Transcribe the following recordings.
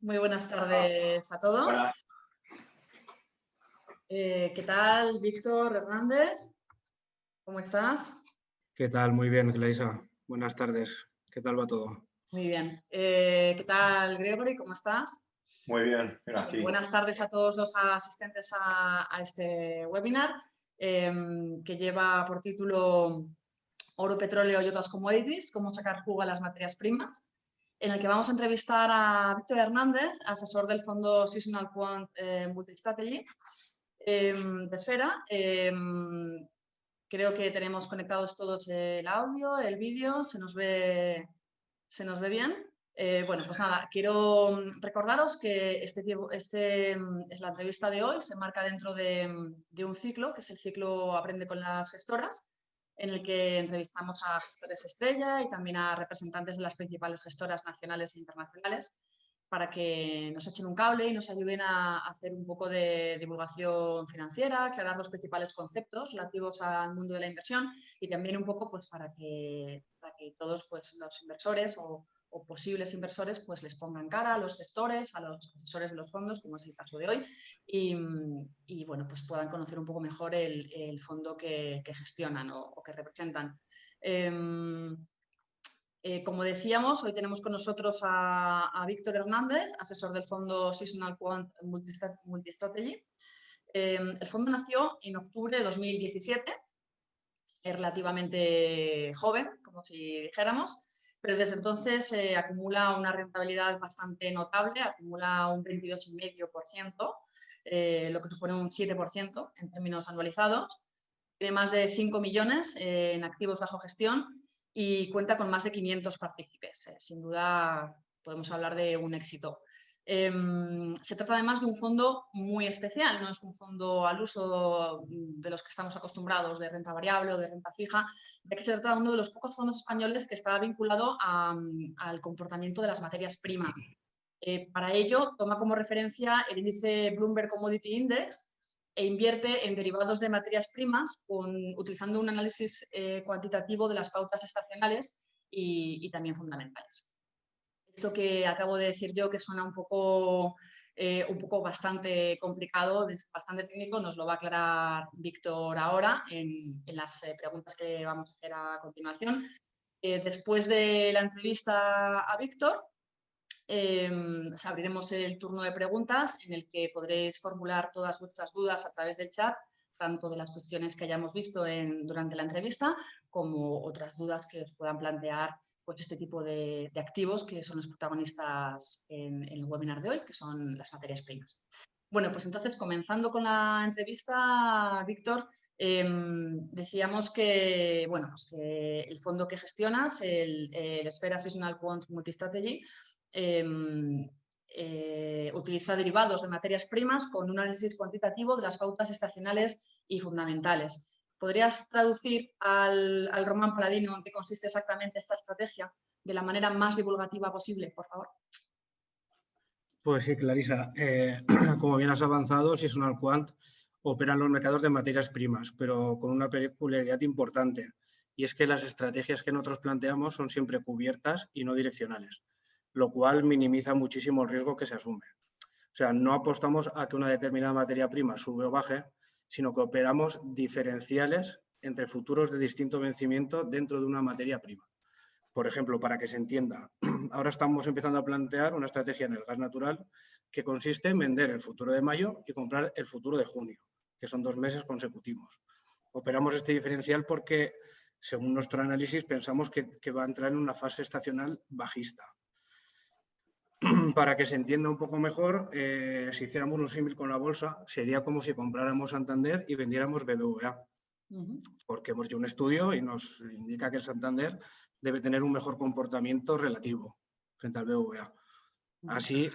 Muy buenas tardes a todos. Hola. ¿Qué tal, Víctor Hernández? ¿Cómo estás? ¿Qué tal? Muy bien, Clarisa. Buenas tardes. ¿Qué tal va todo? Muy bien. ¿Qué tal, Gregory? ¿Cómo estás? Muy bien, mira aquí. Buenas tardes a todos los asistentes a este webinar que lleva por título Oro, petróleo y otras commodities, cómo sacar jugo a las materias primas, en el que vamos a entrevistar a Víctor Hernández, asesor del fondo Seasonal Quant Multi-Strategy de Esfera. Creo que tenemos conectados todos el audio, el vídeo, se nos ve bien. Bueno, pues nada, quiero recordaros que es la entrevista de hoy, se marca dentro de un ciclo, que es el ciclo Aprende con las gestoras, en el que entrevistamos a gestores estrella y también a representantes de las principales gestoras nacionales e internacionales para que nos echen un cable y nos ayuden a hacer un poco de divulgación financiera, aclarar los principales conceptos relativos al mundo de la inversión y también un poco pues, para que todos pues, los inversores o posibles inversores pues, les pongan cara a los gestores, a los asesores de los fondos, como es el caso de hoy, y bueno, pues puedan conocer un poco mejor el fondo que gestionan o que representan. Como decíamos, hoy tenemos con nosotros a Víctor Hernández, asesor del fondo Seasonal Quant Multi-Strategy. El fondo nació en octubre de 2017, es relativamente joven, como si dijéramos, pero desde entonces acumula una rentabilidad bastante notable, acumula un 22,5%, lo que supone un 7% en términos anualizados. Tiene más de 5 millones en activos bajo gestión y cuenta con más de 500 partícipes. Sin duda podemos hablar de un éxito. Se trata además de un fondo muy especial, no es un fondo al uso de los que estamos acostumbrados de renta variable o de renta fija, ya que se trata de uno de los pocos fondos españoles que está vinculado al comportamiento de las materias primas. Para ello, toma como referencia el índice Bloomberg Commodity Index e invierte en derivados de materias primas utilizando un análisis cuantitativo de las pautas estacionales y también fundamentales. Esto que acabo de decir yo, que suena un poco bastante complicado, bastante técnico, nos lo va a aclarar Víctor ahora en las preguntas que vamos a hacer a continuación. Después de la entrevista a Víctor, abriremos el turno de preguntas en el que podréis formular todas vuestras dudas a través del chat, tanto de las cuestiones que hayamos visto durante la entrevista como otras dudas que os puedan plantear pues, este tipo de activos que son los protagonistas en el webinar de hoy, que son las materias primas. Bueno, pues entonces, comenzando con la entrevista, Víctor, decíamos que, bueno, pues que el fondo que gestionas, el Esfera Seasonal Quant Multi-Strategy, utiliza derivados de materias primas con un análisis cuantitativo de las pautas estacionales y fundamentales. ¿Podrías traducir al román paladino en qué consiste exactamente esta estrategia de la manera más divulgativa posible, por favor? Pues sí, Clarisa. Como bien has avanzado, Seasonal Quant opera en los mercados de materias primas, pero con una peculiaridad importante, y es que las estrategias que nosotros planteamos son siempre cubiertas y no direccionales, lo cual minimiza muchísimo el riesgo que se asume. O sea, no apostamos a que una determinada materia prima sube o baje, sino que operamos diferenciales entre futuros de distinto vencimiento dentro de una materia prima. Por ejemplo, para que se entienda, ahora estamos empezando a plantear una estrategia en el gas natural que consiste en vender el futuro de mayo y comprar el futuro de junio, que son 2 meses consecutivos. Operamos este diferencial porque, según nuestro análisis, pensamos que va a entrar en una fase estacional bajista. Para que se entienda un poco mejor, si hiciéramos un símil con la bolsa, sería como si compráramos Santander y vendiéramos BBVA. Porque hemos hecho un estudio y nos indica que el Santander debe tener un mejor comportamiento relativo frente al BBVA. Así,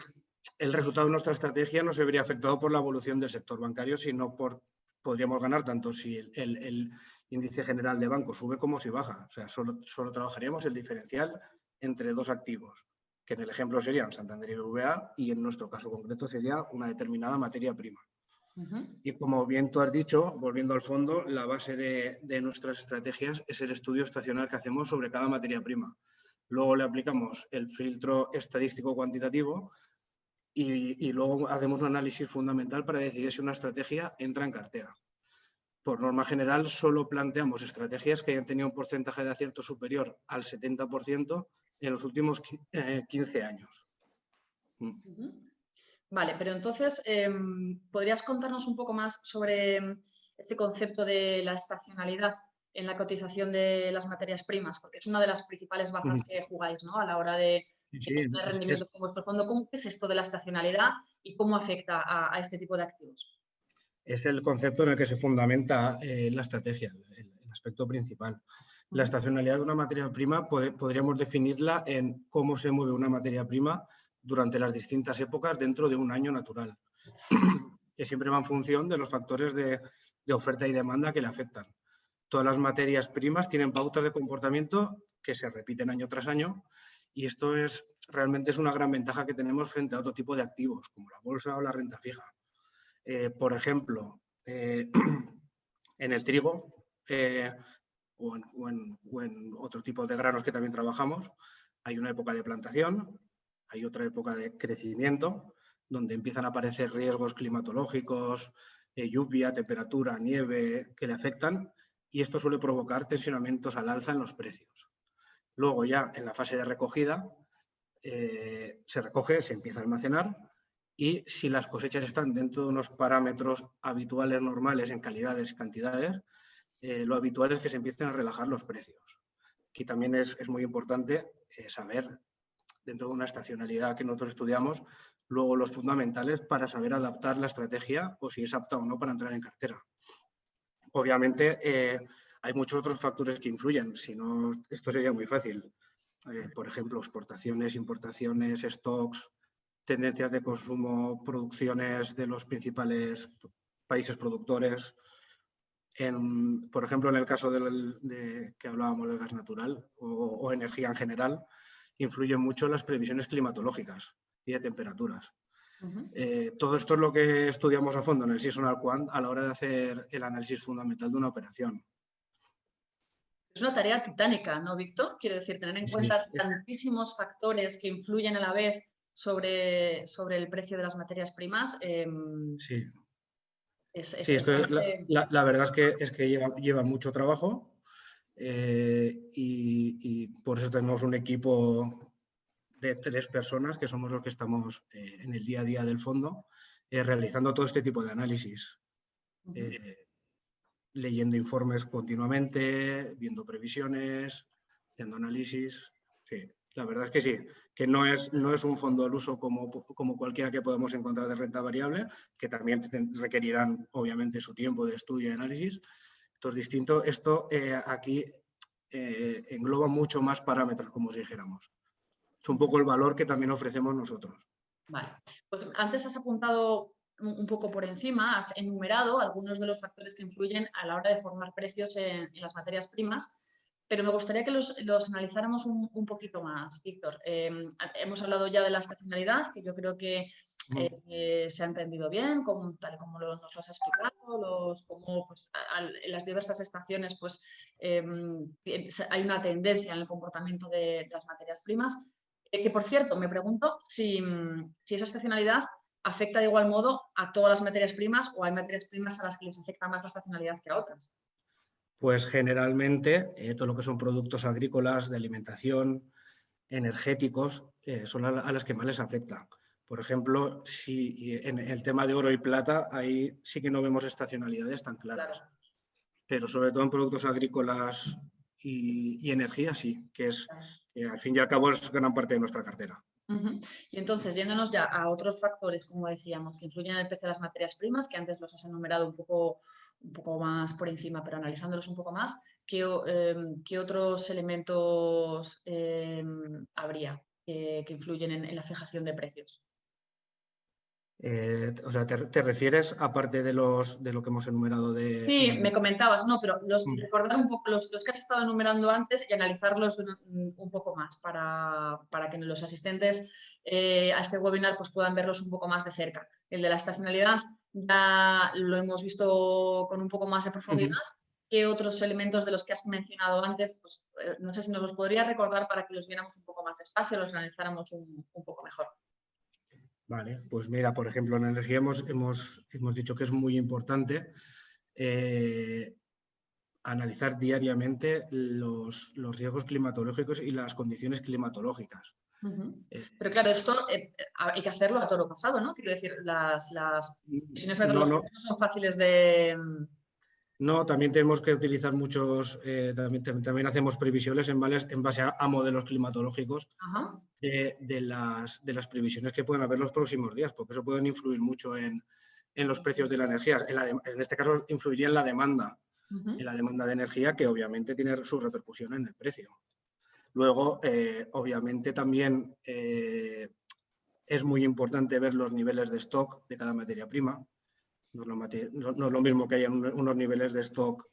el resultado de nuestra estrategia no se vería afectado por la evolución del sector bancario, sino podríamos ganar tanto si el índice general de banco sube como si baja. O sea, solo trabajaríamos el diferencial entre dos activos, que en el ejemplo serían Santander y BBVA, y en nuestro caso concreto sería una determinada materia prima. Y como bien tú has dicho, volviendo al fondo, la base de nuestras estrategias es el estudio estacional que hacemos sobre cada materia prima. Luego le aplicamos el filtro estadístico cuantitativo y luego hacemos un análisis fundamental para decidir si una estrategia entra en cartera. Por norma general, solo planteamos estrategias que hayan tenido un porcentaje de acierto superior al 70% en los últimos 15 años. Vale, pero entonces, ¿podrías contarnos un poco más sobre este concepto de la estacionalidad en la cotización de las materias primas? Porque es una de las principales bazas que jugáis, ¿no? A la hora de Sí, tener rendimientos con vuestro fondo. ¿Cómo es esto de la estacionalidad y cómo afecta a este tipo de activos? es el concepto en el que se fundamenta la estrategia, el aspecto principal. La estacionalidad de una materia prima podríamos definirla en cómo se mueve una materia prima durante las distintas épocas dentro de un año natural, que siempre va en función de los factores de oferta y demanda que le afectan. Todas las materias primas tienen pautas de comportamiento que se repiten año tras año y esto realmente es una gran ventaja que tenemos frente a otro tipo de activos, como la bolsa o la renta fija. Por ejemplo, en el trigo o en otro tipo de granos que también trabajamos, hay una época de plantación, hay otra época de crecimiento, donde empiezan a aparecer riesgos climatológicos, lluvia, temperatura, nieve, que le afectan, y esto suele provocar tensionamientos al alza en los precios. Luego ya en la fase de recogida, se recoge, se empieza a almacenar, y si las cosechas están dentro de unos parámetros habituales, normales, en calidades, cantidades, lo habitual es que se empiecen a relajar los precios. Aquí también es muy importante saber, dentro de una estacionalidad que nosotros estudiamos, luego los fundamentales para saber adaptar la estrategia o si es apta o no para entrar en cartera. Obviamente, hay muchos otros factores que influyen, si no, esto sería muy fácil. Por ejemplo, exportaciones, importaciones, stocks, tendencias de consumo, producciones de los principales países productores. Por ejemplo, en el caso que hablábamos del gas natural o energía en general, influyen mucho las previsiones climatológicas y de temperaturas. Todo esto es lo que estudiamos a fondo en el Seasonal Quant a la hora de hacer el análisis fundamental de una operación. Es una tarea titánica, ¿no, Víctor? Quiero decir, tener en cuenta tantísimos factores que influyen a la vez sobre el precio de las materias primas. Sí. Es la verdad es que lleva mucho trabajo y por eso tenemos un equipo de 3 personas que somos los que estamos en el día a día del fondo realizando todo este tipo de análisis. Leyendo informes continuamente, viendo previsiones, haciendo análisis. Sí, la verdad es que sí, que no es un fondo al uso como cualquiera que podemos encontrar de renta variable, que también requerirán obviamente su tiempo de estudio y análisis. Esto es distinto. Esto aquí engloba mucho más parámetros, como si dijéramos. Es un poco el valor que también ofrecemos nosotros. Vale, pues antes has apuntado un poco por encima, has enumerado algunos de los factores que influyen a la hora de formar precios en las materias primas, pero me gustaría que los analizáramos un poquito más, Víctor. Hemos hablado ya de la estacionalidad, que yo creo que se ha entendido bien, tal y como nos lo has explicado, cómo pues, en las diversas estaciones pues, hay una tendencia en el comportamiento de las materias primas. Que, por cierto, me pregunto si esa estacionalidad afecta de igual modo a todas las materias primas o hay materias primas a las que les afecta más la estacionalidad que a otras. Pues generalmente todo lo que son productos agrícolas, de alimentación, energéticos, son a las que más les afecta. Por ejemplo, si en el tema de oro y plata, ahí sí que no vemos estacionalidades tan claras. Claro. Pero sobre todo en productos agrícolas y energía sí, que al fin y al cabo es gran parte de nuestra cartera. Y entonces, yéndonos ya a otros factores, como decíamos, que influyen en el precio de las materias primas, que antes los has enumerado un poco más por encima, pero analizándolos un poco más, ¿qué otros elementos habría que influyen en la fijación de precios? O sea, ¿te refieres aparte de lo que hemos enumerado de...? Sí, me comentabas, no, pero recordar un poco los que has estado enumerando antes y analizarlos un poco más para que los asistentes a este webinar pues, puedan verlos un poco más de cerca. El de la estacionalidad ya lo hemos visto con un poco más de profundidad. ¿Qué otros elementos de los que has mencionado antes? Pues, no sé si nos los podrías recordar para que los viéramos un poco más despacio, los analizáramos un poco mejor. Vale, pues mira, por ejemplo, en energía hemos dicho que es muy importante analizar diariamente los riesgos climatológicos y las condiciones climatológicas. Pero claro, esto hay que hacerlo a toro pasado, ¿no? Quiero decir, las previsiones No, meteorológicas no son fáciles de... no, también tenemos que utilizar muchos, también hacemos previsiones en base a modelos climatológicos Ajá. de las previsiones que pueden haber los próximos días, porque eso pueden influir mucho en los precios de la energía. En este caso, influiría en la demanda de energía, que obviamente tiene su repercusión en el precio. Luego, obviamente, también es muy importante ver los niveles de stock de cada materia prima. No es lo mismo que haya unos niveles de stock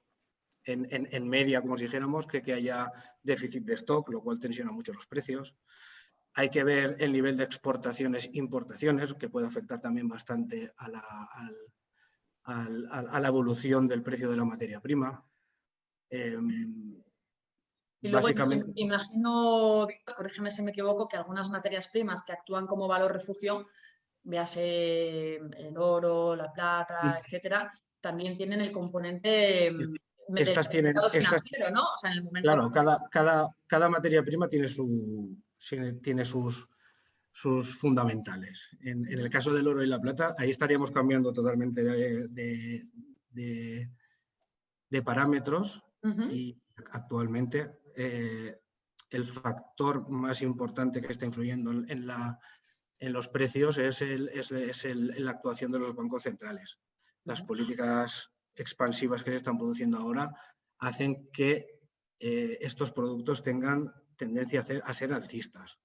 en media, como si dijéramos, que haya déficit de stock, lo cual tensiona mucho los precios. Hay que ver el nivel de exportaciones e importaciones, que puede afectar también bastante a la evolución del precio de la materia prima. Y luego Básicamente, imagino, Víctor, corrígeme si me equivoco, que algunas materias primas que actúan como valor refugio, véase el oro, la plata, etcétera, también tienen el componente del mercado financiero, ¿no? O sea, en el momento... Claro, cada materia prima tiene sus fundamentales. En el caso del oro y la plata, ahí estaríamos cambiando totalmente de parámetros y actualmente el factor más importante que está influyendo en los precios es la actuación de los bancos centrales. Las políticas expansivas que se están produciendo ahora hacen que estos productos tengan tendencia a ser alcistas.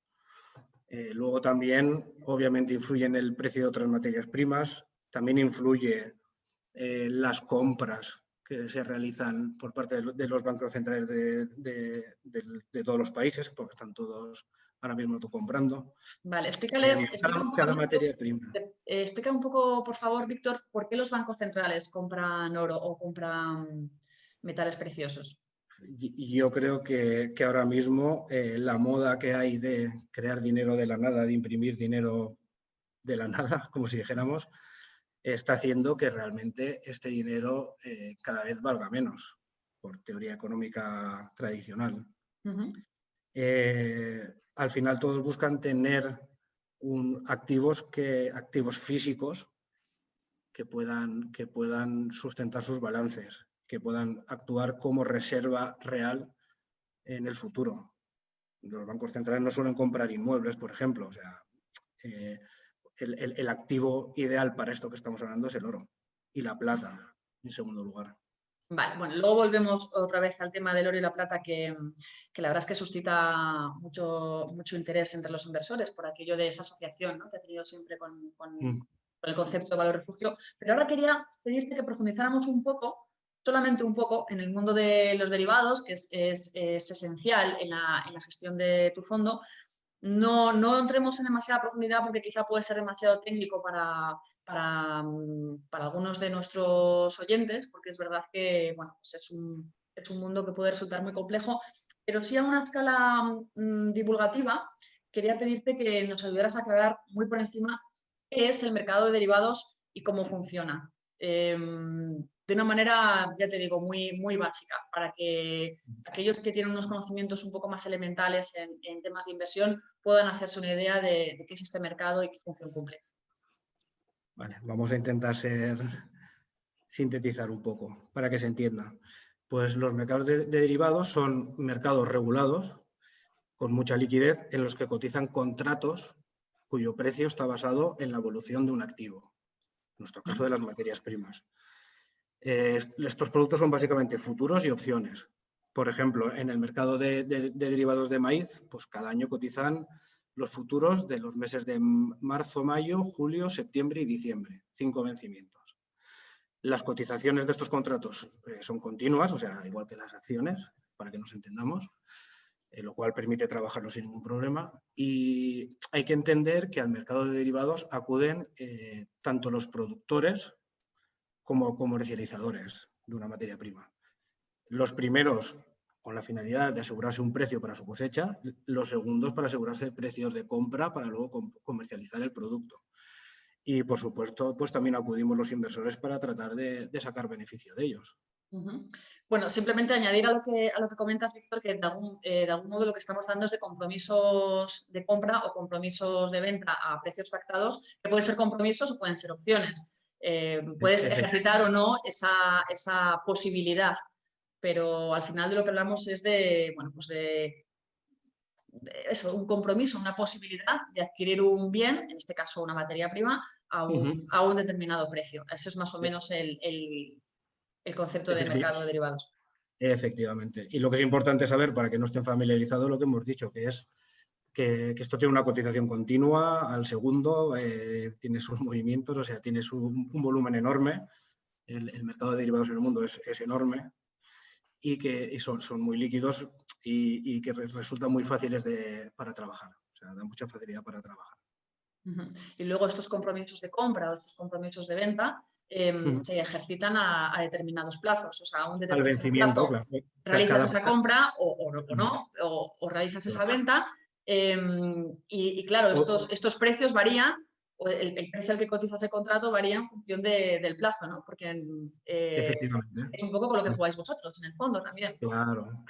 Luego también, obviamente, influye en el precio de otras materias primas, también influye las compras que se realizan por parte de los bancos centrales de todos los países, porque están todos ahora mismo comprando. Vale, explica un poco, por favor, Víctor, por qué los bancos centrales compran oro o compran metales preciosos. Yo creo que ahora mismo la moda que hay de crear dinero de la nada, de imprimir dinero de la nada, como si dijéramos, está haciendo que realmente este dinero cada vez valga menos, por teoría económica tradicional. Al final todos buscan tener activos físicos que puedan sustentar sus balances, que puedan actuar como reserva real en el futuro. Los bancos centrales no suelen comprar inmuebles, por ejemplo. O sea, el activo ideal para esto que estamos hablando es el oro y la plata, en segundo lugar. Vale, bueno, luego volvemos otra vez al tema del oro y la plata, que la verdad es que suscita mucho interés entre los inversores por aquello de esa asociación, ¿no?, que ha tenido siempre con el concepto de valor refugio. Pero ahora quería pedirte que profundizáramos un poco, solamente un poco, en el mundo de los derivados, que es esencial en la gestión de tu fondo. No entremos en demasiada profundidad porque quizá puede ser demasiado técnico para algunos de nuestros oyentes, porque es verdad que bueno, pues es un mundo que puede resultar muy complejo, pero sí a una escala divulgativa. Quería pedirte que nos ayudaras a aclarar muy por encima qué es el mercado de derivados y cómo funciona. De una manera, ya te digo, muy básica, para que aquellos que tienen unos conocimientos un poco más elementales en temas de inversión puedan hacerse una idea de qué es este mercado y qué función cumple. Vale, vamos a intentar sintetizar un poco para que se entienda. Pues los mercados de derivados son mercados regulados con mucha liquidez en los que cotizan contratos cuyo precio está basado en la evolución de un activo, en nuestro caso de las materias primas. Estos productos son básicamente futuros y opciones. Por ejemplo, en el mercado de derivados de maíz, pues cada año cotizan los futuros de los meses de marzo, mayo, julio, septiembre y diciembre, 5 vencimientos. Las cotizaciones de estos contratos son continuas, o sea, igual que las acciones, para que nos entendamos, lo cual permite trabajarlo sin ningún problema. Y hay que entender que al mercado de derivados acuden tanto los productores como comercializadores de una materia prima. Los primeros con la finalidad de asegurarse un precio para su cosecha, los segundos para asegurarse precios de compra para luego comercializar el producto. y, por supuesto, pues también acudimos los inversores para tratar de sacar beneficio de ellos. Bueno, simplemente añadir a lo que comentas, Víctor, que de algún modo lo que estamos dando es de compromisos de compra o compromisos de venta a precios pactados, que pueden ser compromisos o pueden ser opciones. Puedes ejercitar o no esa posibilidad, pero al final de lo que hablamos es de eso, un compromiso, una posibilidad de adquirir un bien, en este caso una materia prima, a un determinado precio. Eso es más o menos el concepto de mercado de derivados. Efectivamente. Y lo que es importante saber, para que no estén familiarizados, lo que hemos dicho, que es que esto tiene una cotización continua al segundo, tiene sus movimientos, o sea, tiene un volumen enorme. El mercado de derivados en el mundo es enorme y que son muy líquidos y que resultan muy fáciles para trabajar. O sea, da mucha facilidad para trabajar. Y luego estos compromisos de compra o estos compromisos de venta se ejercitan a determinados plazos. O sea, a un determinado al vencimiento, plazo claro. realizas esa compra o no, o realizas esa Claro. venta. Y claro, estos precios varían, o el precio al que cotizas el contrato varía en función del plazo, ¿no? Porque Efectivamente. es un poco con lo que jugáis vosotros, en el fondo también. Claro.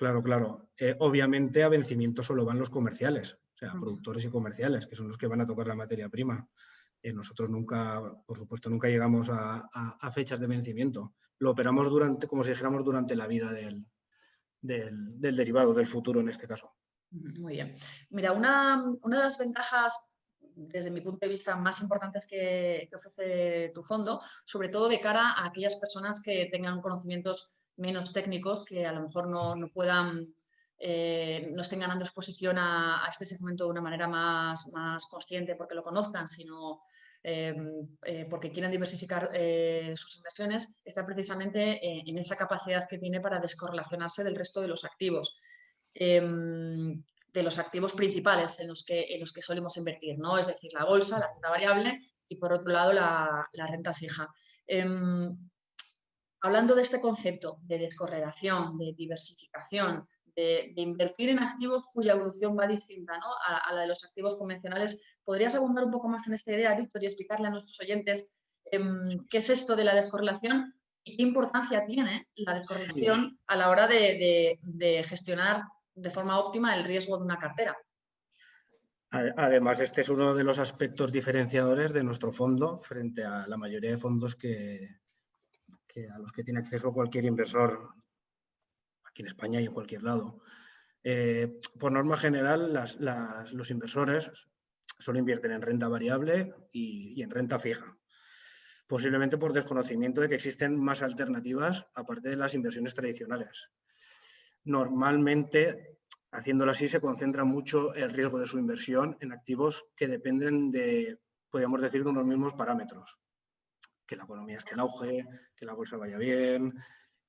Obviamente a vencimiento solo van los comerciales, o sea, productores y comerciales, que son los que van a tocar la materia prima. Nosotros nunca, por supuesto, nunca llegamos a fechas de vencimiento. Lo operamos como si dijéramos, durante la vida del derivado, del futuro en este caso. Muy bien. Mira, una de las ventajas, desde mi punto de vista, más importantes que ofrece tu fondo, sobre todo de cara a aquellas personas que tengan conocimientos menos técnicos, que a lo mejor no puedan, no estén ganando exposición a este segmento de una manera más consciente porque lo conozcan, sino porque quieran diversificar sus inversiones, está precisamente en esa capacidad que tiene para descorrelacionarse del resto de los activos. De los activos principales en los que solemos invertir, ¿no? Es decir, la bolsa, la renta variable y, por otro lado, la renta fija. Hablando de este concepto de descorrelación, de diversificación, de invertir en activos cuya evolución va distinta, ¿no?, a la de los activos convencionales, ¿podrías abundar un poco más en esta idea, Víctor, y explicarle a nuestros oyentes qué es esto de la descorrelación y qué importancia tiene la descorrelación a la hora de gestionar de forma óptima el riesgo de una cartera? Además, este es uno de los aspectos diferenciadores de nuestro fondo frente a la mayoría de fondos a los que tiene acceso cualquier inversor aquí en España y en cualquier lado. Por norma general, los inversores solo invierten en renta variable y en renta fija, posiblemente por desconocimiento de que existen más alternativas aparte de las inversiones tradicionales. Normalmente, haciéndolo así, se concentra mucho el riesgo de su inversión en activos que dependen podríamos decir, de unos mismos parámetros. Que la economía esté en auge, que la bolsa vaya bien,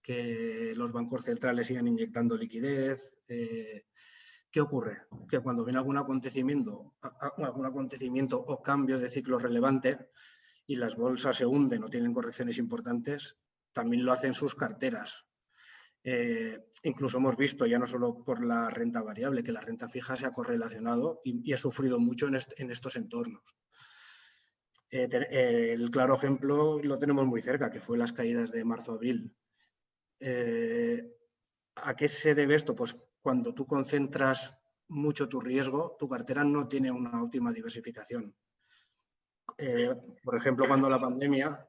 que los bancos centrales sigan inyectando liquidez. ¿Qué ocurre? Que cuando viene algún acontecimiento o cambio de ciclo relevante y las bolsas se hunden o tienen correcciones importantes, también lo hacen sus carteras. Incluso hemos visto, ya no solo por la renta variable, que la renta fija se ha correlacionado y ha sufrido mucho en estos entornos. El claro ejemplo lo tenemos muy cerca, que fue las caídas de marzo-abril. ¿A qué se debe esto? Pues cuando tú concentras mucho tu riesgo, tu cartera no tiene una óptima diversificación. Por ejemplo, cuando la pandemia,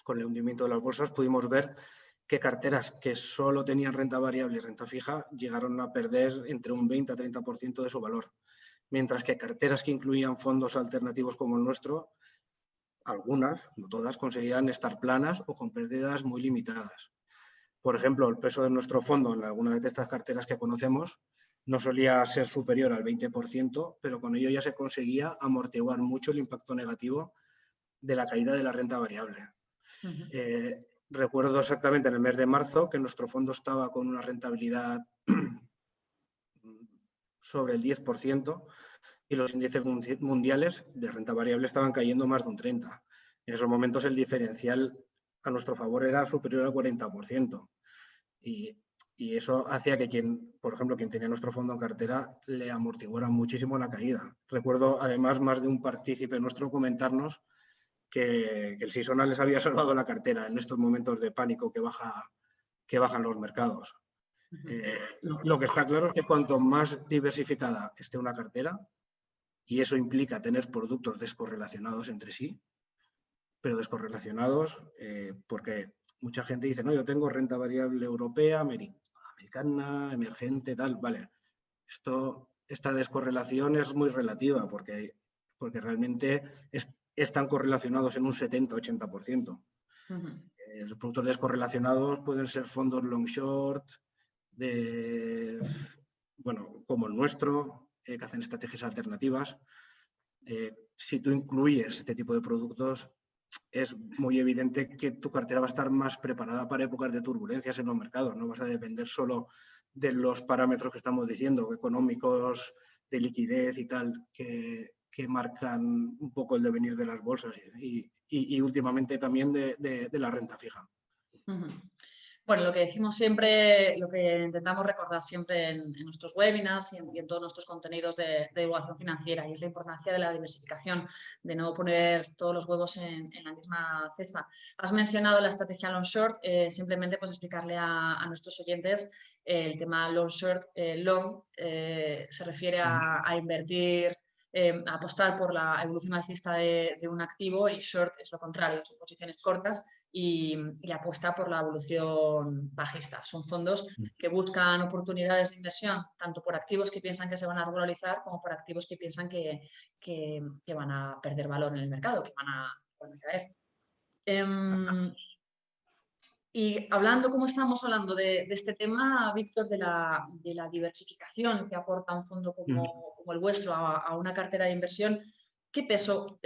con el hundimiento de las bolsas, pudimos ver que carteras que solo tenían renta variable y renta fija llegaron a perder entre un 20 a 30% de su valor. Mientras que carteras que incluían fondos alternativos como el nuestro, algunas, no todas, conseguían estar planas o con pérdidas muy limitadas. Por ejemplo, el peso de nuestro fondo en algunas de estas carteras que conocemos no solía ser superior al 20%, pero con ello ya se conseguía amortiguar mucho el impacto negativo de la caída de la renta variable. Recuerdo exactamente en el mes de marzo que nuestro fondo estaba con una rentabilidad sobre el 10% y los índices mundiales de renta variable estaban cayendo más de un 30%. En esos momentos el diferencial a nuestro favor era superior al 40%. Y Y eso hacía que por ejemplo, quien tenía nuestro fondo en cartera le amortiguara muchísimo la caída. Recuerdo además más de un partícipe nuestro comentarnos que el Sisona les había salvado la cartera en estos momentos de pánico que bajan los mercados. Lo que está claro es que cuanto más diversificada esté una cartera, y eso implica tener productos descorrelacionados entre sí, pero descorrelacionados porque mucha gente dice, no, yo tengo renta variable europea, americana, emergente, tal, vale. Esta descorrelación es muy relativa porque realmente están correlacionados en un 70-80%. Los productos descorrelacionados pueden ser fondos long short, como el nuestro, que hacen estrategias alternativas. Si tú incluyes este tipo de productos, es muy evidente que tu cartera va a estar más preparada para épocas de turbulencias en los mercados. No vas a depender solo de los parámetros que estamos diciendo, económicos, de liquidez y tal, que marcan un poco el devenir de las bolsas y últimamente también de la renta fija. Bueno, lo que decimos siempre, lo que intentamos recordar siempre en nuestros webinars y en todos nuestros contenidos de divulgación financiera, y es la importancia de la diversificación, de no poner todos los huevos en la misma cesta. Has mencionado la estrategia long short, simplemente pues explicarle a nuestros oyentes el tema long short. Long se refiere a invertir, a apostar por la evolución alcista de un activo, y short es lo contrario, son posiciones cortas y apuesta por la evolución bajista. Son fondos que buscan oportunidades de inversión tanto por activos que piensan que se van a regularizar como por activos que piensan que van a perder valor en el mercado, que van a caer. Y hablando, como estábamos hablando de este tema, Víctor, de la diversificación que aporta un fondo como el vuestro a una cartera de inversión, ¿qué peso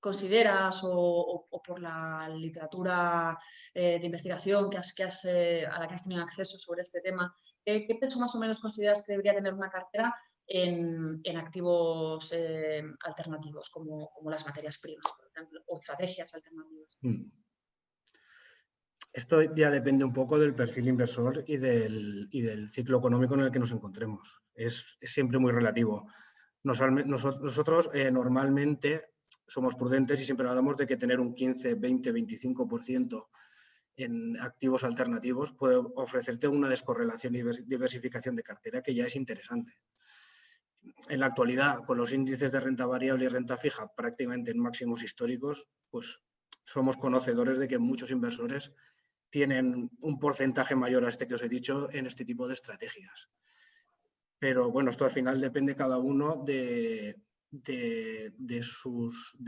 consideras, o por la literatura de investigación a la que has tenido acceso sobre este tema, qué peso más o menos consideras que debería tener una cartera en activos alternativos, como las materias primas, por ejemplo, o estrategias alternativas? Esto ya depende un poco del perfil inversor y del ciclo económico en el que nos encontremos. Es siempre muy relativo. Nosotros normalmente somos prudentes y siempre hablamos de que tener un 15, 20, 25% en activos alternativos puede ofrecerte una descorrelación y diversificación de cartera que ya es interesante. En la actualidad, con los índices de renta variable y renta fija prácticamente en máximos históricos, pues somos conocedores de que muchos inversores tienen un porcentaje mayor a este que os he dicho en este tipo de estrategias. Pero bueno, esto al final depende cada uno de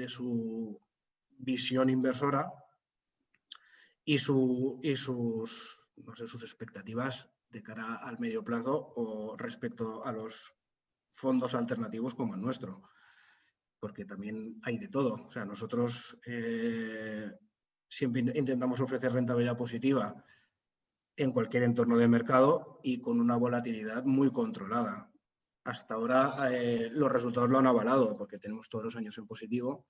su visión inversora y sus expectativas de cara al medio plazo o respecto a los fondos alternativos como el nuestro. Porque también hay de todo. O sea, nosotros siempre intentamos ofrecer rentabilidad positiva en cualquier entorno de mercado y con una volatilidad muy controlada. Hasta ahora los resultados lo han avalado porque tenemos todos los años en positivo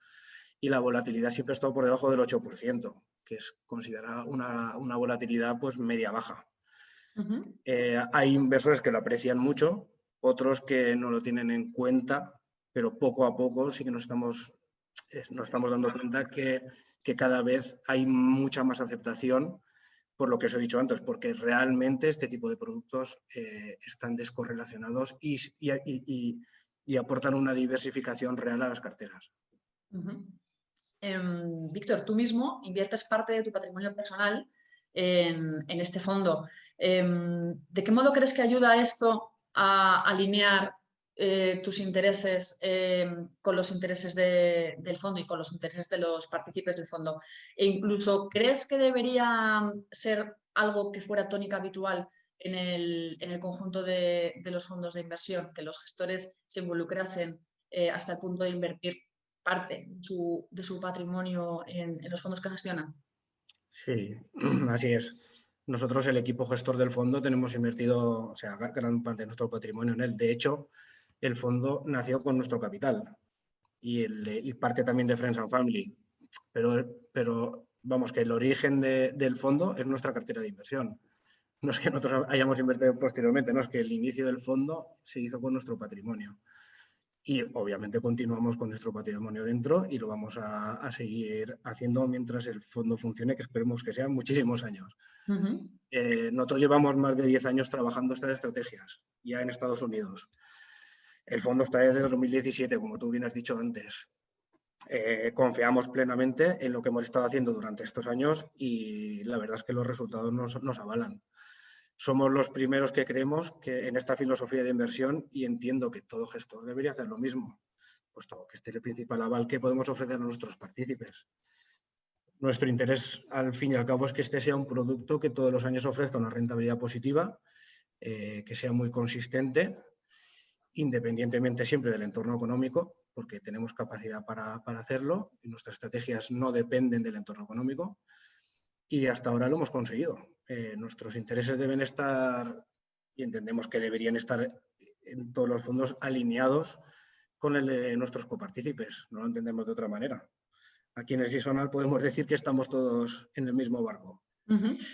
y la volatilidad siempre ha estado por debajo del 8%, que es considerada una volatilidad pues media-baja. Hay inversores que lo aprecian mucho, otros que no lo tienen en cuenta, pero poco a poco sí que nos estamos dando cuenta que cada vez hay mucha más aceptación por lo que os he dicho antes, porque realmente este tipo de productos están descorrelacionados y aportan una diversificación real a las carteras. Víctor, tú mismo inviertes parte de tu patrimonio personal en este fondo. ¿De qué modo crees que ayuda esto a alinear tus intereses con los intereses del fondo y con los intereses de los partícipes del fondo? E incluso, ¿crees que debería ser algo que fuera tónica habitual en el conjunto de los fondos de inversión, que los gestores se involucrasen hasta el punto de invertir parte de su patrimonio en los fondos que gestionan? Sí, así es. Nosotros, el equipo gestor del fondo, tenemos invertido, o sea, gran parte de nuestro patrimonio en él. De hecho, el fondo nació con nuestro capital y parte también de Friends and Family. Pero vamos, que el origen del fondo es nuestra cartera de inversión. no es que nosotros hayamos invertido posteriormente, no, es que el inicio del fondo se hizo con nuestro patrimonio. Y obviamente continuamos con nuestro patrimonio dentro y lo vamos a seguir haciendo mientras el fondo funcione, que esperemos que sean muchísimos años. Nosotros llevamos más de 10 años trabajando estas estrategias, ya en Estados Unidos. El fondo está desde 2017, como tú bien has dicho antes. Confiamos plenamente en lo que hemos estado haciendo durante estos años y la verdad es que los resultados nos avalan. Somos los primeros que creemos que en esta filosofía de inversión, y entiendo que todo gestor debería hacer lo mismo, puesto que este es el principal aval que podemos ofrecer a nuestros partícipes. Nuestro interés, al fin y al cabo, es que este sea un producto que todos los años ofrezca una rentabilidad positiva, que sea muy consistente, independientemente siempre del entorno económico, porque tenemos capacidad para hacerlo y nuestras estrategias no dependen del entorno económico. Y hasta ahora lo hemos conseguido. Nuestros intereses deben estar, y entendemos que deberían estar en todos los fondos, alineados con el de nuestros copartícipes. No lo entendemos de otra manera. Aquí en el Seasonal podemos decir que estamos todos en el mismo barco.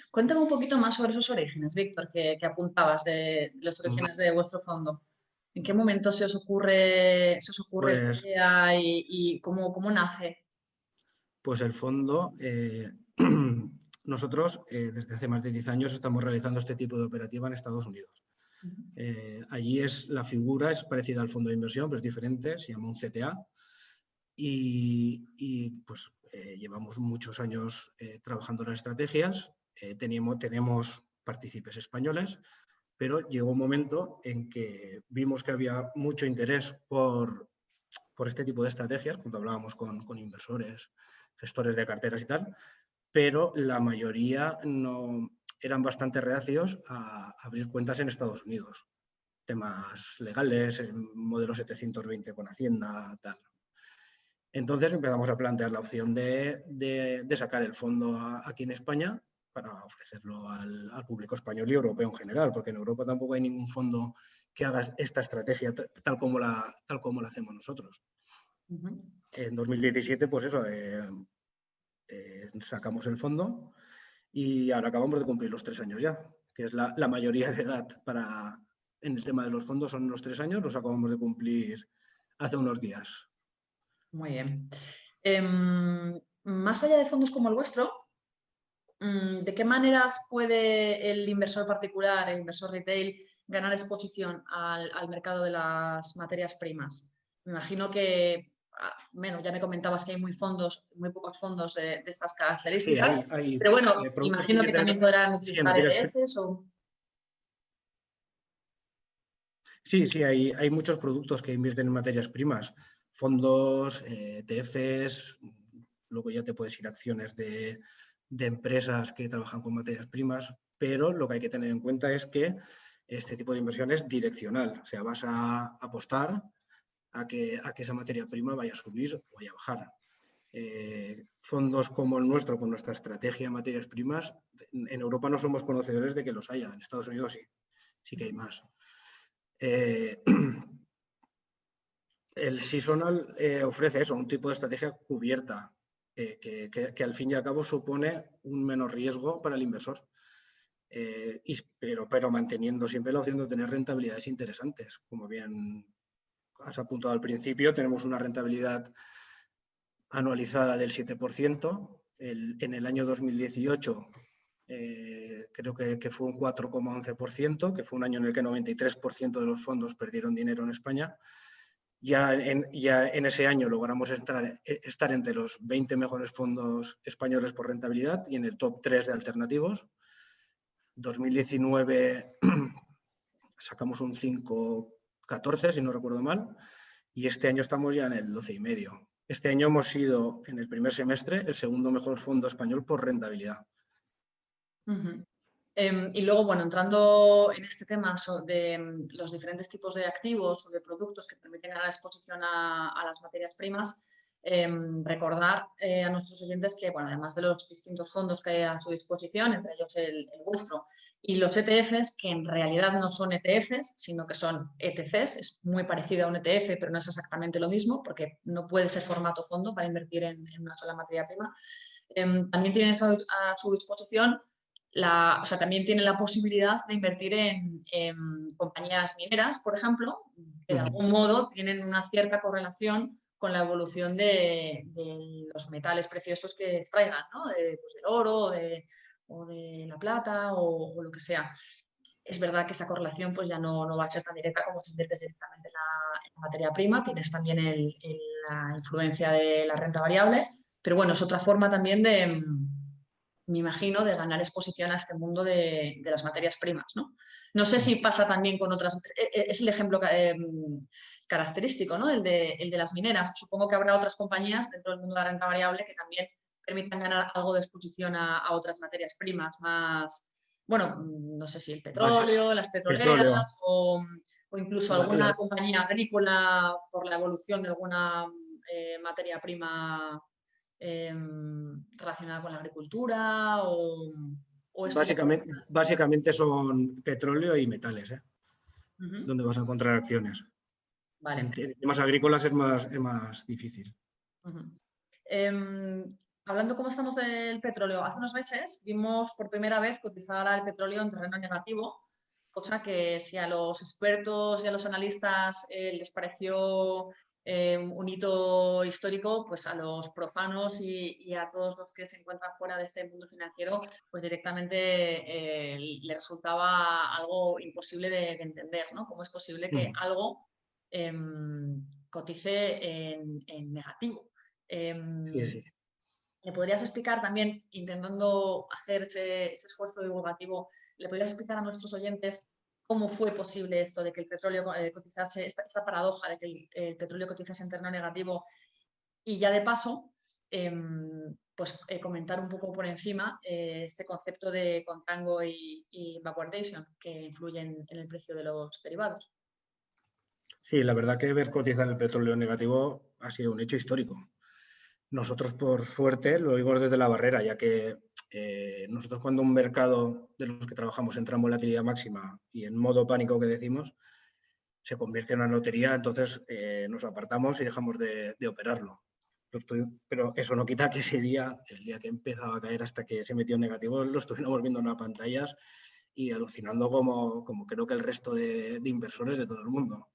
Cuéntame un poquito más sobre esos orígenes, Víctor, que apuntabas de los orígenes de vuestro fondo. ¿En qué momento se os ocurre esta idea y cómo nace? Pues el fondo, nosotros desde hace más de 10 años estamos realizando este tipo de operativa en Estados Unidos. Allí la figura es parecida al fondo de inversión, pero es diferente, se llama un CTA. Y pues llevamos muchos años trabajando las estrategias, tenemos partícipes españoles, pero llegó un momento en que vimos que había mucho interés por este tipo de estrategias, cuando hablábamos con inversores, gestores de carteras y tal, pero la mayoría no eran bastante reacios a abrir cuentas en Estados Unidos. Temas legales, el modelo 720 con Hacienda, tal. Entonces empezamos a plantear la opción de sacar el fondo aquí en España para ofrecerlo al público español y europeo en general, porque en Europa tampoco hay ningún fondo que haga esta estrategia tal como la hacemos nosotros. En 2017, pues eso, sacamos el fondo y ahora acabamos de cumplir los 3 años ya, que es la mayoría de edad en el tema de los fondos, son los 3 años, los acabamos de cumplir hace unos días. Muy bien. Más allá de fondos como el vuestro, ¿de qué maneras puede el inversor particular, el inversor retail, ganar exposición al mercado de las materias primas? Me imagino que, bueno, ya me comentabas que hay muy pocos fondos de estas características, sí, pero bueno, imagino que también podrán utilizar ETFs o... Sí, hay muchos productos que invierten en materias primas, fondos, ETFs, luego ya te puedes ir a acciones de empresas que trabajan con materias primas, pero lo que hay que tener en cuenta es que este tipo de inversión es direccional, o sea, vas a apostar a que esa materia prima vaya a subir o vaya a bajar. Fondos como el nuestro, con nuestra estrategia en materias primas, en Europa no somos conocedores de que los haya, en Estados Unidos sí que hay más. El Seasonal ofrece eso, un tipo de estrategia cubierta, que al fin y al cabo supone un menor riesgo para el inversor, pero manteniendo siempre la opción de tener rentabilidades interesantes. Como bien has apuntado al principio, tenemos una rentabilidad anualizada del 7%. En el año 2018 creo que fue un 4,11%, que fue un año en el que 93% de los fondos perdieron dinero en España. Ya en ese año logramos estar entre los 20 mejores fondos españoles por rentabilidad y en el top 3 de alternativos. 2019 sacamos un 5,14, si no recuerdo mal, y este año estamos ya en el 12,5. Este año hemos sido, en el primer semestre, el segundo mejor fondo español por rentabilidad. Y luego, bueno, entrando en este tema de los diferentes tipos de activos o de productos que permiten la exposición a las materias primas, recordar a nuestros oyentes que, bueno, además de los distintos fondos que hay a su disposición, entre ellos el vuestro, y los ETFs, que en realidad no son ETFs, sino que son ETCs, es muy parecido a un ETF, pero no es exactamente lo mismo, porque no puede ser formato fondo para invertir en una sola materia prima. También tienen a su disposición o sea, también tienen la posibilidad de invertir en compañías mineras, por ejemplo, que de algún modo tienen una cierta correlación con la evolución de los metales preciosos que extraigan, ¿no? Pues del oro o de la plata o lo que sea. Es verdad que esa correlación pues ya no va a ser tan directa como si inviertes directamente en la materia prima. Tienes también la influencia de la renta variable, pero bueno, es otra forma también me imagino, de ganar exposición a este mundo de las materias primas, ¿no? No sé si pasa también con otras... Es el ejemplo característico, ¿no? El de las mineras. Supongo que habrá otras compañías dentro del mundo de la renta variable que también permitan ganar algo de exposición a otras materias primas más... Bueno, no sé si el petróleo, las Petróleo, petroleras o incluso alguna compañía agrícola por la evolución de alguna materia prima relacionada con la agricultura o esto ya... básicamente son petróleo y metales, Ujú. donde vas a encontrar acciones. Vale. En temas agrícolas es más difícil. Uh-huh. Hablando como estamos del petróleo, hace unos meses vimos por primera vez cotizar el petróleo en terreno negativo, cosa que si a los expertos y a los analistas les pareció un hito histórico, pues a los profanos y a todos los que se encuentran fuera de este mundo financiero, pues directamente le resultaba algo imposible de entender, ¿no? ¿Cómo es posible que algo cotice en negativo? Sí, sí. ¿Le podrías explicar también, intentando hacer ese esfuerzo divulgativo, le podrías explicar a nuestros oyentes cómo fue posible esto de que el petróleo cotizase, esta paradoja de que el petróleo cotizase en terreno negativo? Y ya de paso, pues comentar un poco por encima este concepto de contango y backwardation que influyen en el precio de los derivados. Sí, la verdad que ver cotizar el petróleo negativo ha sido un hecho histórico. Nosotros, por suerte, lo oímos desde la barrera, ya que nosotros cuando un mercado de los que trabajamos entra en volatilidad máxima y en modo pánico que decimos, se convierte en una lotería, entonces nos apartamos y dejamos de operarlo. Pero eso no quita que ese día, el día que empezaba a caer hasta que se metió en negativo, lo estuviéramos viendo en las pantallas y alucinando como creo que el resto de inversores de todo el mundo.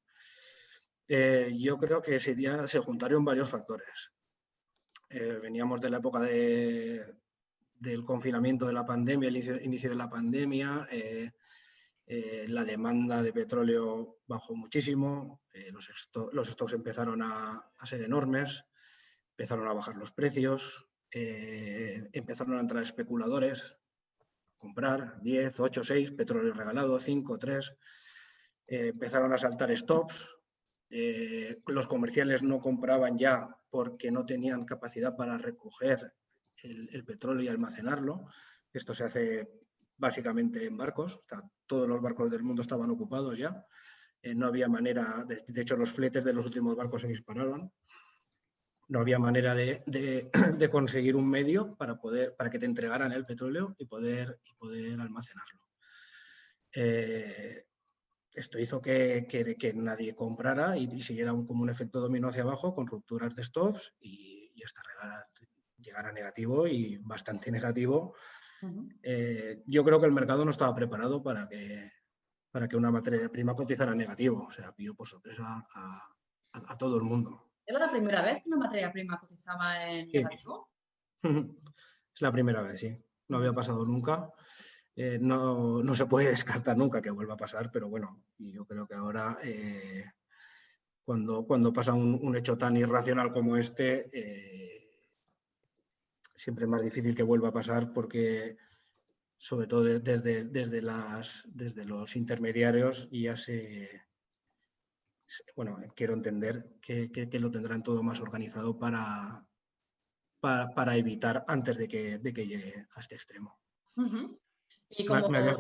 Yo creo que ese día se juntaron varios factores. Veníamos de la época del confinamiento de la pandemia, el inicio de la pandemia, la demanda de petróleo bajó muchísimo, los stocks empezaron a ser enormes, empezaron a bajar los precios, empezaron a entrar especuladores, a comprar 10, 8, 6, petróleo regalado, 5, 3, empezaron a saltar stops. Los comerciales no compraban ya porque no tenían capacidad para recoger el petróleo y almacenarlo. Esto se hace básicamente en barcos. O sea, todos los barcos del mundo estaban ocupados ya. No había manera, de hecho los fletes de los últimos barcos se dispararon. No había manera de conseguir un medio para que te entregaran el petróleo y poder almacenarlo. Esto hizo que nadie comprara y siguiera como un efecto dominó hacia abajo con rupturas de stops y hasta llegar a negativo y bastante negativo. Yo creo que el mercado no estaba preparado para que una materia prima cotizara negativo. O sea, pilló por sorpresa a todo el mundo. ¿Era la primera vez que una materia prima cotizaba en Sí. negativo? Es la primera vez, sí. No había pasado nunca. No se puede descartar nunca que vuelva a pasar, pero bueno, y yo creo que ahora, cuando pasa un hecho tan irracional como este, siempre es más difícil que vuelva a pasar porque, sobre todo desde los intermediarios, ya bueno, quiero entender que lo tendrán todo más organizado para evitar antes de que llegue a este extremo. Y Me como... habías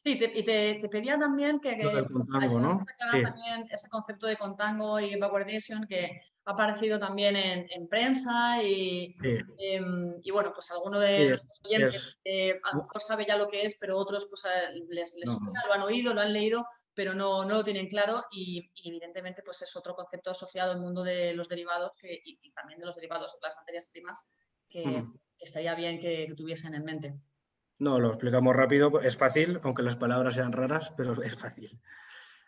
Sí, y te pedía también que lo del contango, ayudases ¿no? a aclarar Sí, también ese concepto de contango y backwardation que ha aparecido también en prensa sí, y bueno, pues alguno de sí, nuestros oyentes a lo mejor sabe ya lo que es, pero otros pues les suena, no, lo han oído, lo han leído, pero no lo tienen claro y evidentemente pues es otro concepto asociado al mundo de los derivados y también de los derivados de las materias primas que estaría bien que tuviesen en mente. No, lo explicamos rápido, es fácil, aunque las palabras sean raras, pero es fácil.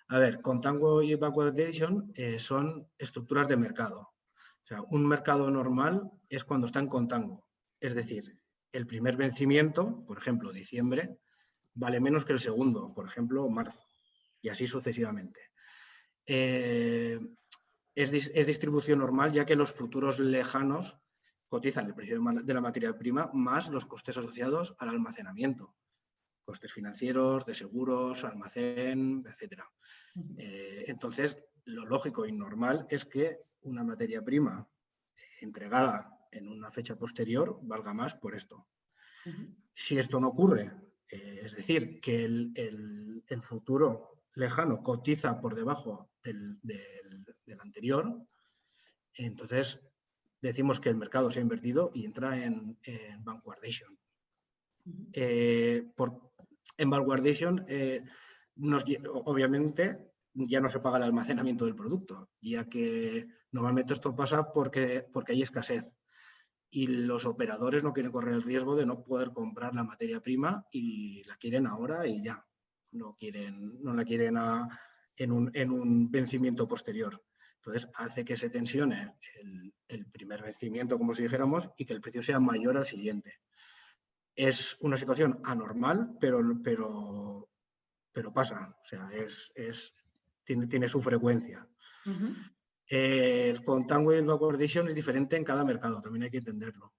A ver, contango y backwardation son estructuras de mercado. O sea, un mercado normal es cuando está en contango. Es decir, el primer vencimiento, por ejemplo, diciembre, vale menos que el segundo, por ejemplo, marzo, y así sucesivamente. Es distribución normal, ya que los futuros lejanos cotizan el precio de la materia prima más los costes asociados al almacenamiento. Costes financieros, de seguros, almacén, etc. Entonces, lo lógico y normal es que una materia prima entregada en una fecha posterior valga más por esto. Si esto no ocurre, es decir, que el futuro lejano cotiza por debajo del anterior, entonces decimos que el mercado se ha invertido y entra en backwardation. En backwardation, obviamente, ya no se paga el almacenamiento del producto, ya que normalmente esto pasa porque hay escasez y los operadores no quieren correr el riesgo de no poder comprar la materia prima y la quieren ahora y ya. No la quieren en un vencimiento posterior. Entonces, hace que se tensione el primer vencimiento, como si dijéramos, y que el precio sea mayor al siguiente. Es una situación anormal, pero pasa. O sea, tiene su frecuencia. El contango y el backwardation es diferente en cada mercado, también hay que entenderlo.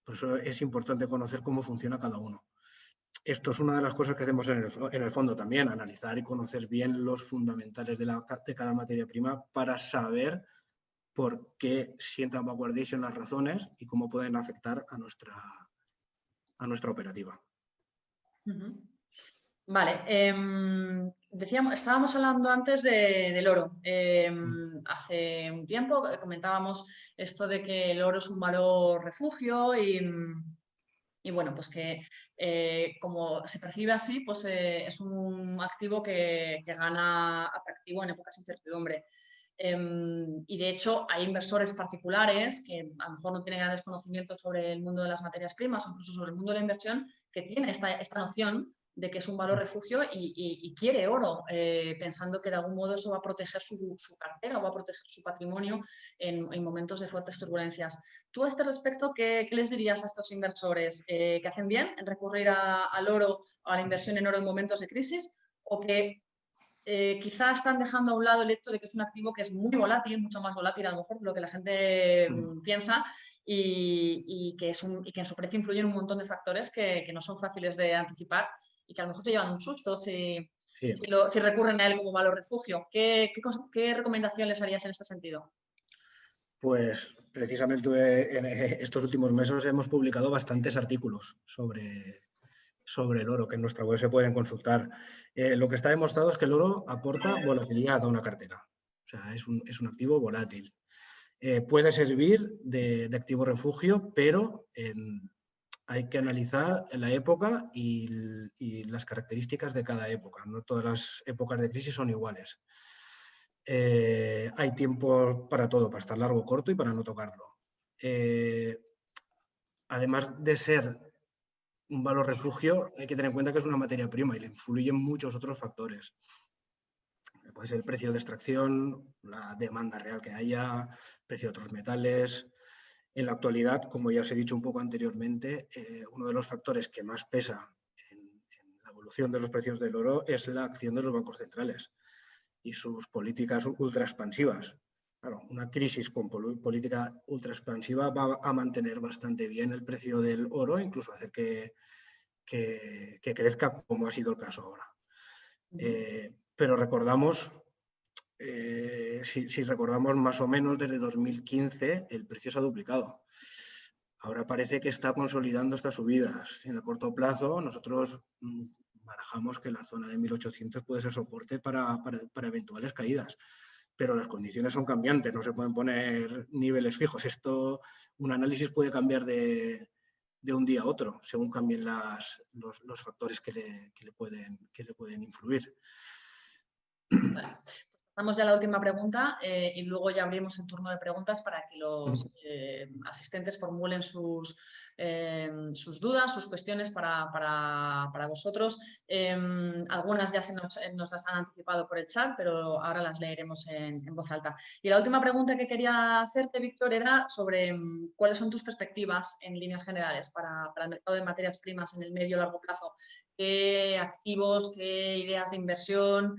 Por eso es importante conocer cómo funciona cada uno. Esto es una de las cosas que hacemos en el fondo también, analizar y conocer bien los fundamentales de cada materia prima para saber por qué sientan backwardation las razones y cómo pueden afectar a nuestra operativa. Vale, estábamos hablando antes del oro. Hace un tiempo comentábamos esto de que el oro es un valor refugio y bueno, pues que como se percibe así, pues es un activo que gana atractivo en épocas de incertidumbre. Y de hecho hay inversores particulares que a lo mejor no tienen grandes conocimientos sobre el mundo de las materias primas o incluso sobre el mundo de la inversión, que tienen esta noción de que es un valor refugio y quiere oro, pensando que de algún modo eso va a proteger su cartera o va a proteger su patrimonio en momentos de fuertes turbulencias. Tú a este respecto, ¿qué les dirías a estos inversores? ¿Que hacen bien en recurrir al oro o a la inversión en oro en momentos de crisis? ¿O que quizás están dejando a un lado el hecho de que es un activo que es muy volátil, mucho más volátil a lo mejor de lo que la gente piensa y que en su precio influyen un montón de factores que no son fáciles de anticipar y que a lo mejor te llevan un susto si recurren a él como valor refugio? ¿Qué recomendación les harías en este sentido? Pues precisamente en estos últimos meses hemos publicado bastantes artículos sobre el oro que en nuestra web se pueden consultar. Lo que está demostrado es que el oro aporta volatilidad a una cartera. O sea, es un activo volátil. Puede servir de activo refugio, pero hay que analizar la época y las características de cada época. No todas las épocas de crisis son iguales. Hay tiempo para todo, para estar largo o corto y para no tocarlo. Además de ser un valor refugio, hay que tener en cuenta que es una materia prima y le influyen muchos otros factores. Puede ser el precio de extracción, la demanda real que haya, el precio de otros metales. En la actualidad, como ya os he dicho un poco anteriormente, uno de los factores que más pesa en la evolución de los precios del oro es la acción de los bancos centrales y sus políticas ultra expansivas. Claro, una crisis con política ultra expansiva va a mantener bastante bien el precio del oro, incluso hacer que crezca como ha sido el caso ahora. Pero recordamos, si recordamos más o menos desde 2015, el precio se ha duplicado. Ahora parece que está consolidando estas subidas. En el corto plazo, nosotros barajamos que la zona de 1800 puede ser soporte para eventuales caídas. Pero las condiciones son cambiantes, no se pueden poner niveles fijos. Un análisis puede cambiar de un día a otro, según cambien los factores que le pueden influir. Vale. pasamos ya a la última pregunta y luego ya abrimos el turno de preguntas para que los asistentes formulen sus dudas, sus cuestiones para vosotros. Algunas ya nos las han anticipado por el chat, pero ahora las leeremos en voz alta. Y la última pregunta que quería hacerte, Víctor, era sobre cuáles son tus perspectivas en líneas generales para el mercado de materias primas en el medio y largo plazo. ¿Qué activos, qué ideas de inversión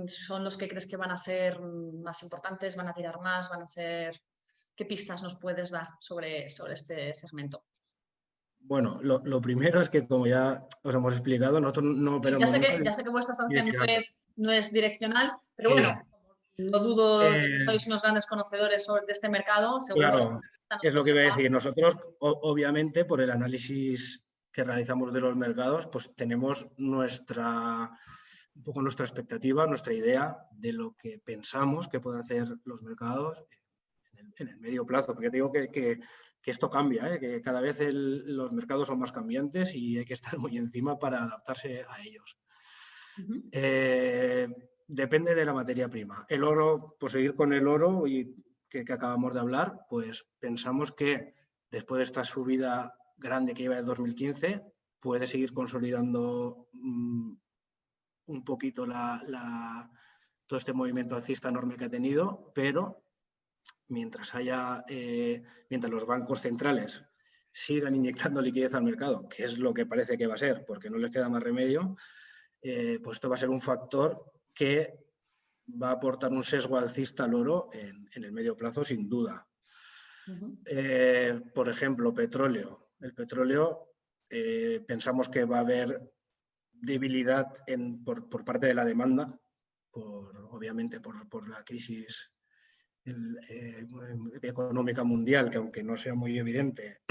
son los que crees que van a ser más importantes, van a tirar más, van a ser... ¿Qué pistas nos puedes dar sobre este segmento? Bueno, lo primero es que, como ya os hemos explicado, nosotros no operamos nunca. Ya sé que vuestra estrategia no es direccional, pero bueno, no dudo de que sois unos grandes conocedores de este mercado. Seguro. Claro, es lo que iba a decir. Nosotros, obviamente, por el análisis que realizamos de los mercados, pues tenemos un poco nuestra expectativa, nuestra idea de lo que pensamos que pueden hacer los mercados en el medio plazo. Porque te digo que esto cambia, que cada vez los mercados son más cambiantes y hay que estar muy encima para adaptarse a ellos. Depende de la materia prima. El oro, pues seguir con el oro y que acabamos de hablar, pues pensamos que después de esta subida grande que lleva el 2015, puede seguir consolidando un poquito todo este movimiento alcista enorme que ha tenido, pero mientras los bancos centrales sigan inyectando liquidez al mercado, que es lo que parece que va a ser, porque no les queda más remedio, pues esto va a ser un factor que va a aportar un sesgo alcista al oro en el medio plazo, sin duda. Por ejemplo, petróleo. El petróleo pensamos que va a haber debilidad por parte de la demanda, obviamente por la crisis económica mundial, que aunque no sea muy evidente,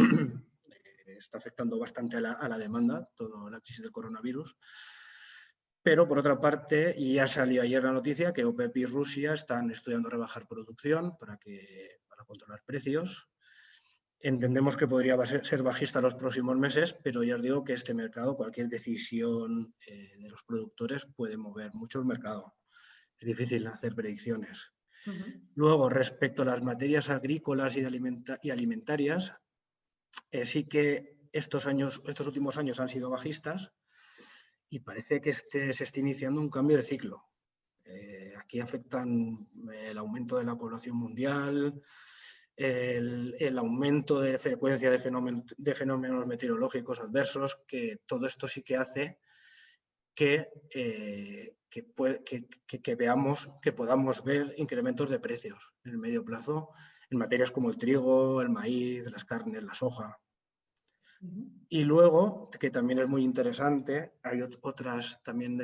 está afectando bastante a la demanda, toda la crisis del coronavirus. Pero, por otra parte, ya salió ayer la noticia que OPEP y Rusia están estudiando rebajar producción para controlar precios. Entendemos que podría ser bajista los próximos meses, pero ya os digo que este mercado, cualquier decisión de los productores puede mover mucho el mercado. Es difícil hacer predicciones. Luego, respecto a las materias agrícolas y alimentarias, sí que estos últimos años han sido bajistas y parece que se está iniciando un cambio de ciclo. Aquí afectan el aumento de la población mundial, el aumento de frecuencia de fenómenos meteorológicos adversos, que todo esto sí que hace que podamos ver incrementos de precios en el medio plazo en materias como el trigo, el maíz, las carnes, la soja. Y luego, que también es muy interesante, hay otras también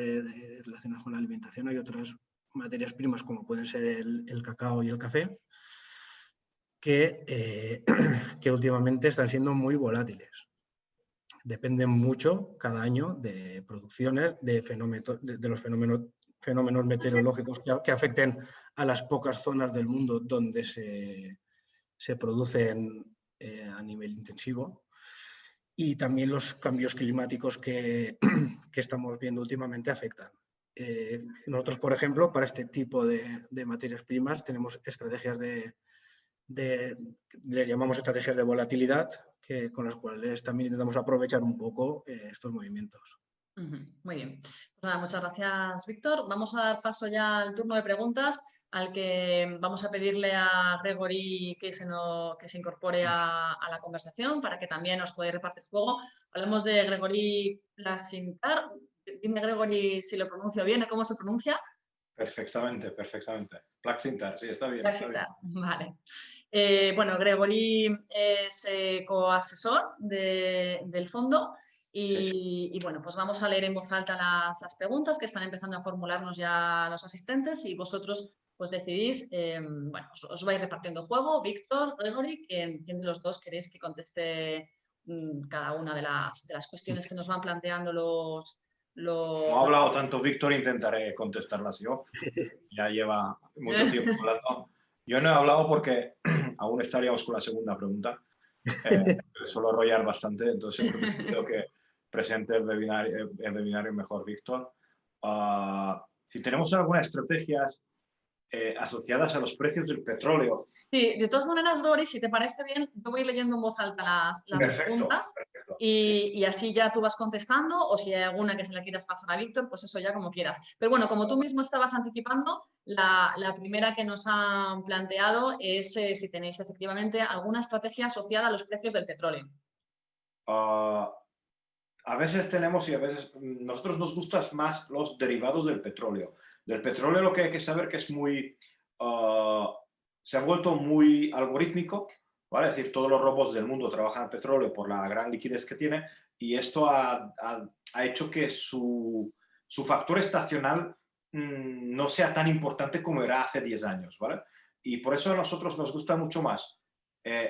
relacionadas con la alimentación, hay otras materias primas como pueden ser el cacao y el café, que últimamente están siendo muy volátiles. Dependen mucho cada año de producciones, de los fenómenos meteorológicos que afecten a las pocas zonas del mundo donde se producen a nivel intensivo. Y también los cambios climáticos que estamos viendo últimamente afectan. Nosotros, por ejemplo, para este tipo de materias primas tenemos estrategias les llamamos estrategias de volatilidad, con las cuales también intentamos aprovechar un poco estos movimientos. Muy bien. Pues nada, muchas gracias, Víctor. Vamos a dar paso ya al turno de preguntas, al que vamos a pedirle a Gregory que se incorpore a la conversación para que también os podáis repartir juego. Hablamos de Gregory Plaxintar. Dime, Gregory, si lo pronuncio bien o cómo se pronuncia. Perfectamente, perfectamente. Plaxintar, sí, está bien. Plaxintar, vale. Bueno, Gregory es coasesor del fondo. Y bueno, pues vamos a leer en voz alta las preguntas que están empezando a formularnos ya los asistentes y vosotros pues decidís, bueno, os vais repartiendo juego, Víctor, Gregory, ¿quién de los dos queréis que conteste cada una de las cuestiones que nos van planteando los... Como ha hablado tanto Víctor, intentaré contestarlas yo. Ya lleva mucho tiempo hablando. Yo no he hablado porque aún estaríamos con la segunda pregunta. Suelo rollar bastante, entonces hemos decidido que presente el webinario mejor Víctor. Si tenemos algunas estrategias asociadas a los precios del petróleo. Sí, de todas maneras, Rory, si te parece bien, yo voy leyendo en voz alta las preguntas y así ya tú vas contestando, o si hay alguna que se la quieras pasar a Víctor, pues eso ya como quieras. Pero bueno, como tú mismo estabas anticipando, la primera que nos han planteado es si tenéis efectivamente alguna estrategia asociada a los precios del petróleo. A veces tenemos y a veces nosotros nos gustan más los derivados del petróleo. Del petróleo lo que hay que saber que es muy, se ha vuelto muy algorítmico, ¿vale? Es decir, todos los robots del mundo trabajan en petróleo por la gran liquidez que tiene y esto ha hecho que su factor estacional no sea tan importante como era hace 10 años, ¿vale? Y por eso a nosotros nos gusta mucho más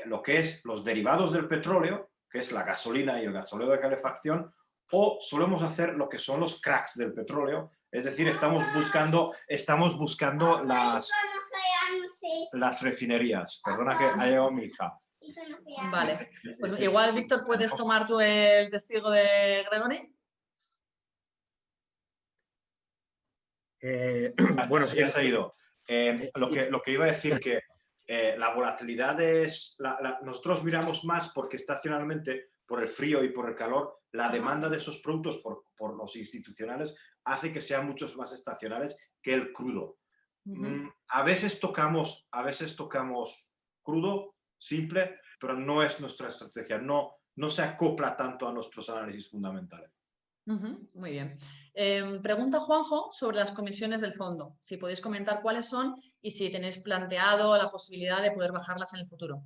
lo que es los derivados del petróleo, que es la gasolina y el gasóleo de calefacción, o solemos hacer lo que son los cracks del petróleo, es decir, estamos buscando las refinerías. Perdona que ha llegado mi hija. Vale, pues igual, Víctor, ¿puedes tomar tú el testigo de Gregory? Bueno, ya se ha ido. Lo que iba a decir que la volatilidad es... nosotros miramos más porque estacionalmente, por el frío y por el calor, la demanda de esos productos por los institucionales hace que sean muchos más estacionales que el crudo. A veces tocamos crudo, simple, pero no es nuestra estrategia. No se acopla tanto a nuestros análisis fundamentales. Muy bien. Pregunta Juanjo sobre las comisiones del fondo. Si podéis comentar cuáles son y si tenéis planteado la posibilidad de poder bajarlas en el futuro.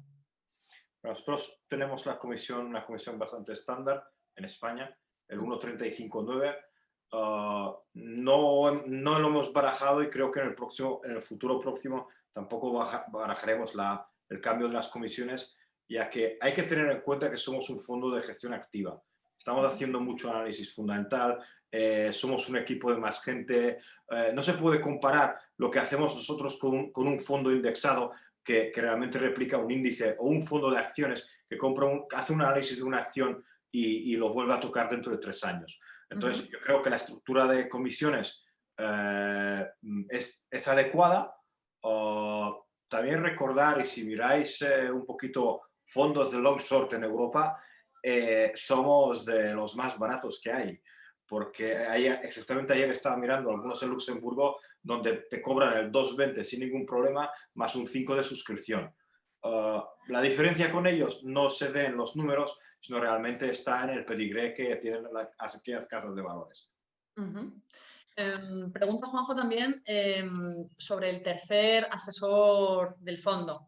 Nosotros tenemos una comisión bastante estándar en España, el 1,359. No lo hemos barajado y creo que en el futuro próximo tampoco barajaremos el cambio de las comisiones, ya que hay que tener en cuenta que somos un fondo de gestión activa. Estamos haciendo mucho análisis fundamental, somos un equipo de más gente. No se puede comparar lo que hacemos nosotros con un fondo indexado que realmente replica un índice o un fondo de acciones que hace un análisis de una acción y lo vuelve a tocar dentro de 3 años. Entonces, yo creo que la estructura de comisiones es adecuada. También recordar, y si miráis un poquito fondos de long short en Europa, somos de los más baratos que hay, porque exactamente ayer estaba mirando algunos en Luxemburgo donde te cobran el 2,20 sin ningún problema, más un 5 de suscripción. La diferencia con ellos no se ve en los números, sino realmente está en el pedigree que tienen aquellas casas de valores. Pregunta Juanjo también sobre el tercer asesor del fondo.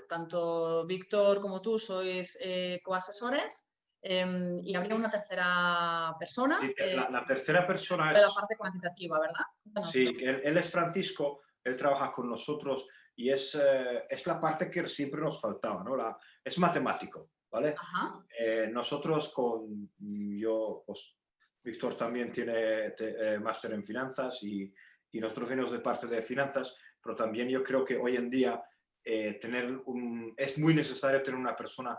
Tanto Víctor como tú sois coasesores y habría una tercera persona. Sí, la tercera persona de la parte cuantitativa, ¿verdad? Sí, él es Francisco, él trabaja con nosotros y es la parte que siempre nos faltaba, ¿no? Es matemático, ¿vale? Nosotros pues, Víctor también tiene máster en finanzas y nosotros venimos de parte de finanzas, pero también yo creo que hoy en día es muy necesario tener una persona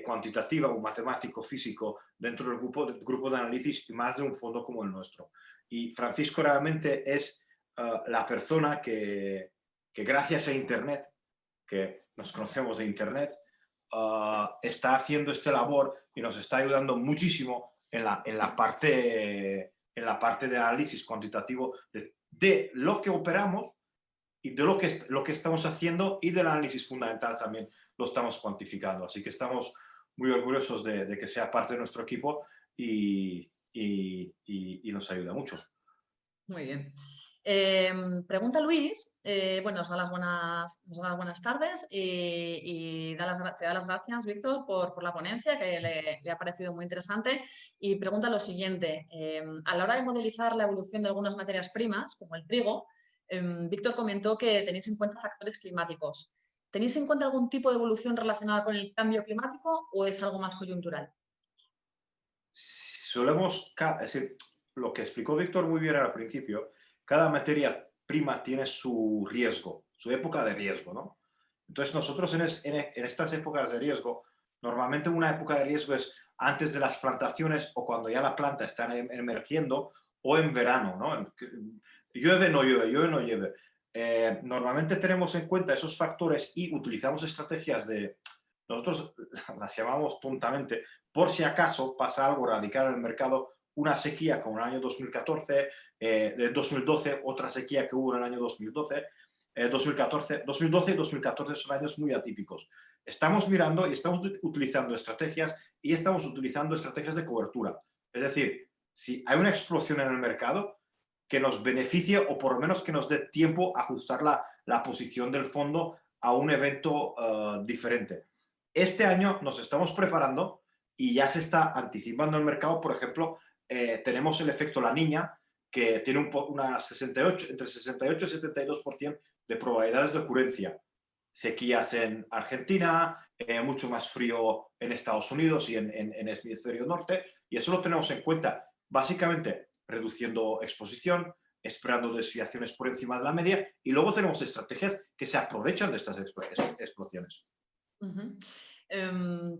cuantitativa, un matemático físico dentro del grupo de análisis y más de un fondo como el nuestro. Y Francisco realmente es la persona que gracias a Internet, que nos conocemos de Internet, está haciendo esta labor y nos está ayudando muchísimo en la parte de análisis cuantitativo de lo que operamos y de lo que estamos haciendo, y del análisis fundamental también lo estamos cuantificando. Así que estamos muy orgullosos de que sea parte de nuestro equipo y nos ayuda mucho. Muy bien. Pregunta Luis, bueno, nos da las buenas tardes y te da las gracias, Víctor, por la ponencia, que le ha parecido muy interesante, y pregunta lo siguiente. A la hora de modelizar la evolución de algunas materias primas, como el trigo, Víctor comentó que tenéis en cuenta factores climáticos. ¿Tenéis en cuenta algún tipo de evolución relacionada con el cambio climático o es algo más coyuntural? Lo que explicó Víctor muy bien al principio, cada materia prima tiene su riesgo, su época de riesgo, ¿no? Entonces nosotros en estas épocas de riesgo, normalmente una época de riesgo es antes de las plantaciones o cuando ya la planta está emergiendo, o en verano, ¿no? llueve, no llueve, llueve, no llueve. Normalmente tenemos en cuenta esos factores y utilizamos estrategias nosotros las llamamos tontamente, por si acaso pasa algo radical en el mercado, una sequía como el año 2014, de 2012, otra sequía que hubo en el año 2012, 2014, 2012 y 2014 son años muy atípicos. Estamos mirando y estamos utilizando estrategias de cobertura. Es decir, si hay una explosión en el mercado, que nos beneficie o por lo menos que nos dé tiempo a ajustar la posición del fondo a un evento diferente. Este año nos estamos preparando y ya se está anticipando el mercado. Por ejemplo, tenemos el efecto La Niña, que tiene entre 68 y 72% de probabilidades de ocurrencia. Sequías en Argentina, mucho más frío en Estados Unidos y en el hemisferio norte, y eso lo tenemos en cuenta, básicamente reduciendo exposición, esperando desviaciones por encima de la media, y luego tenemos estrategias que se aprovechan de estas explosiones.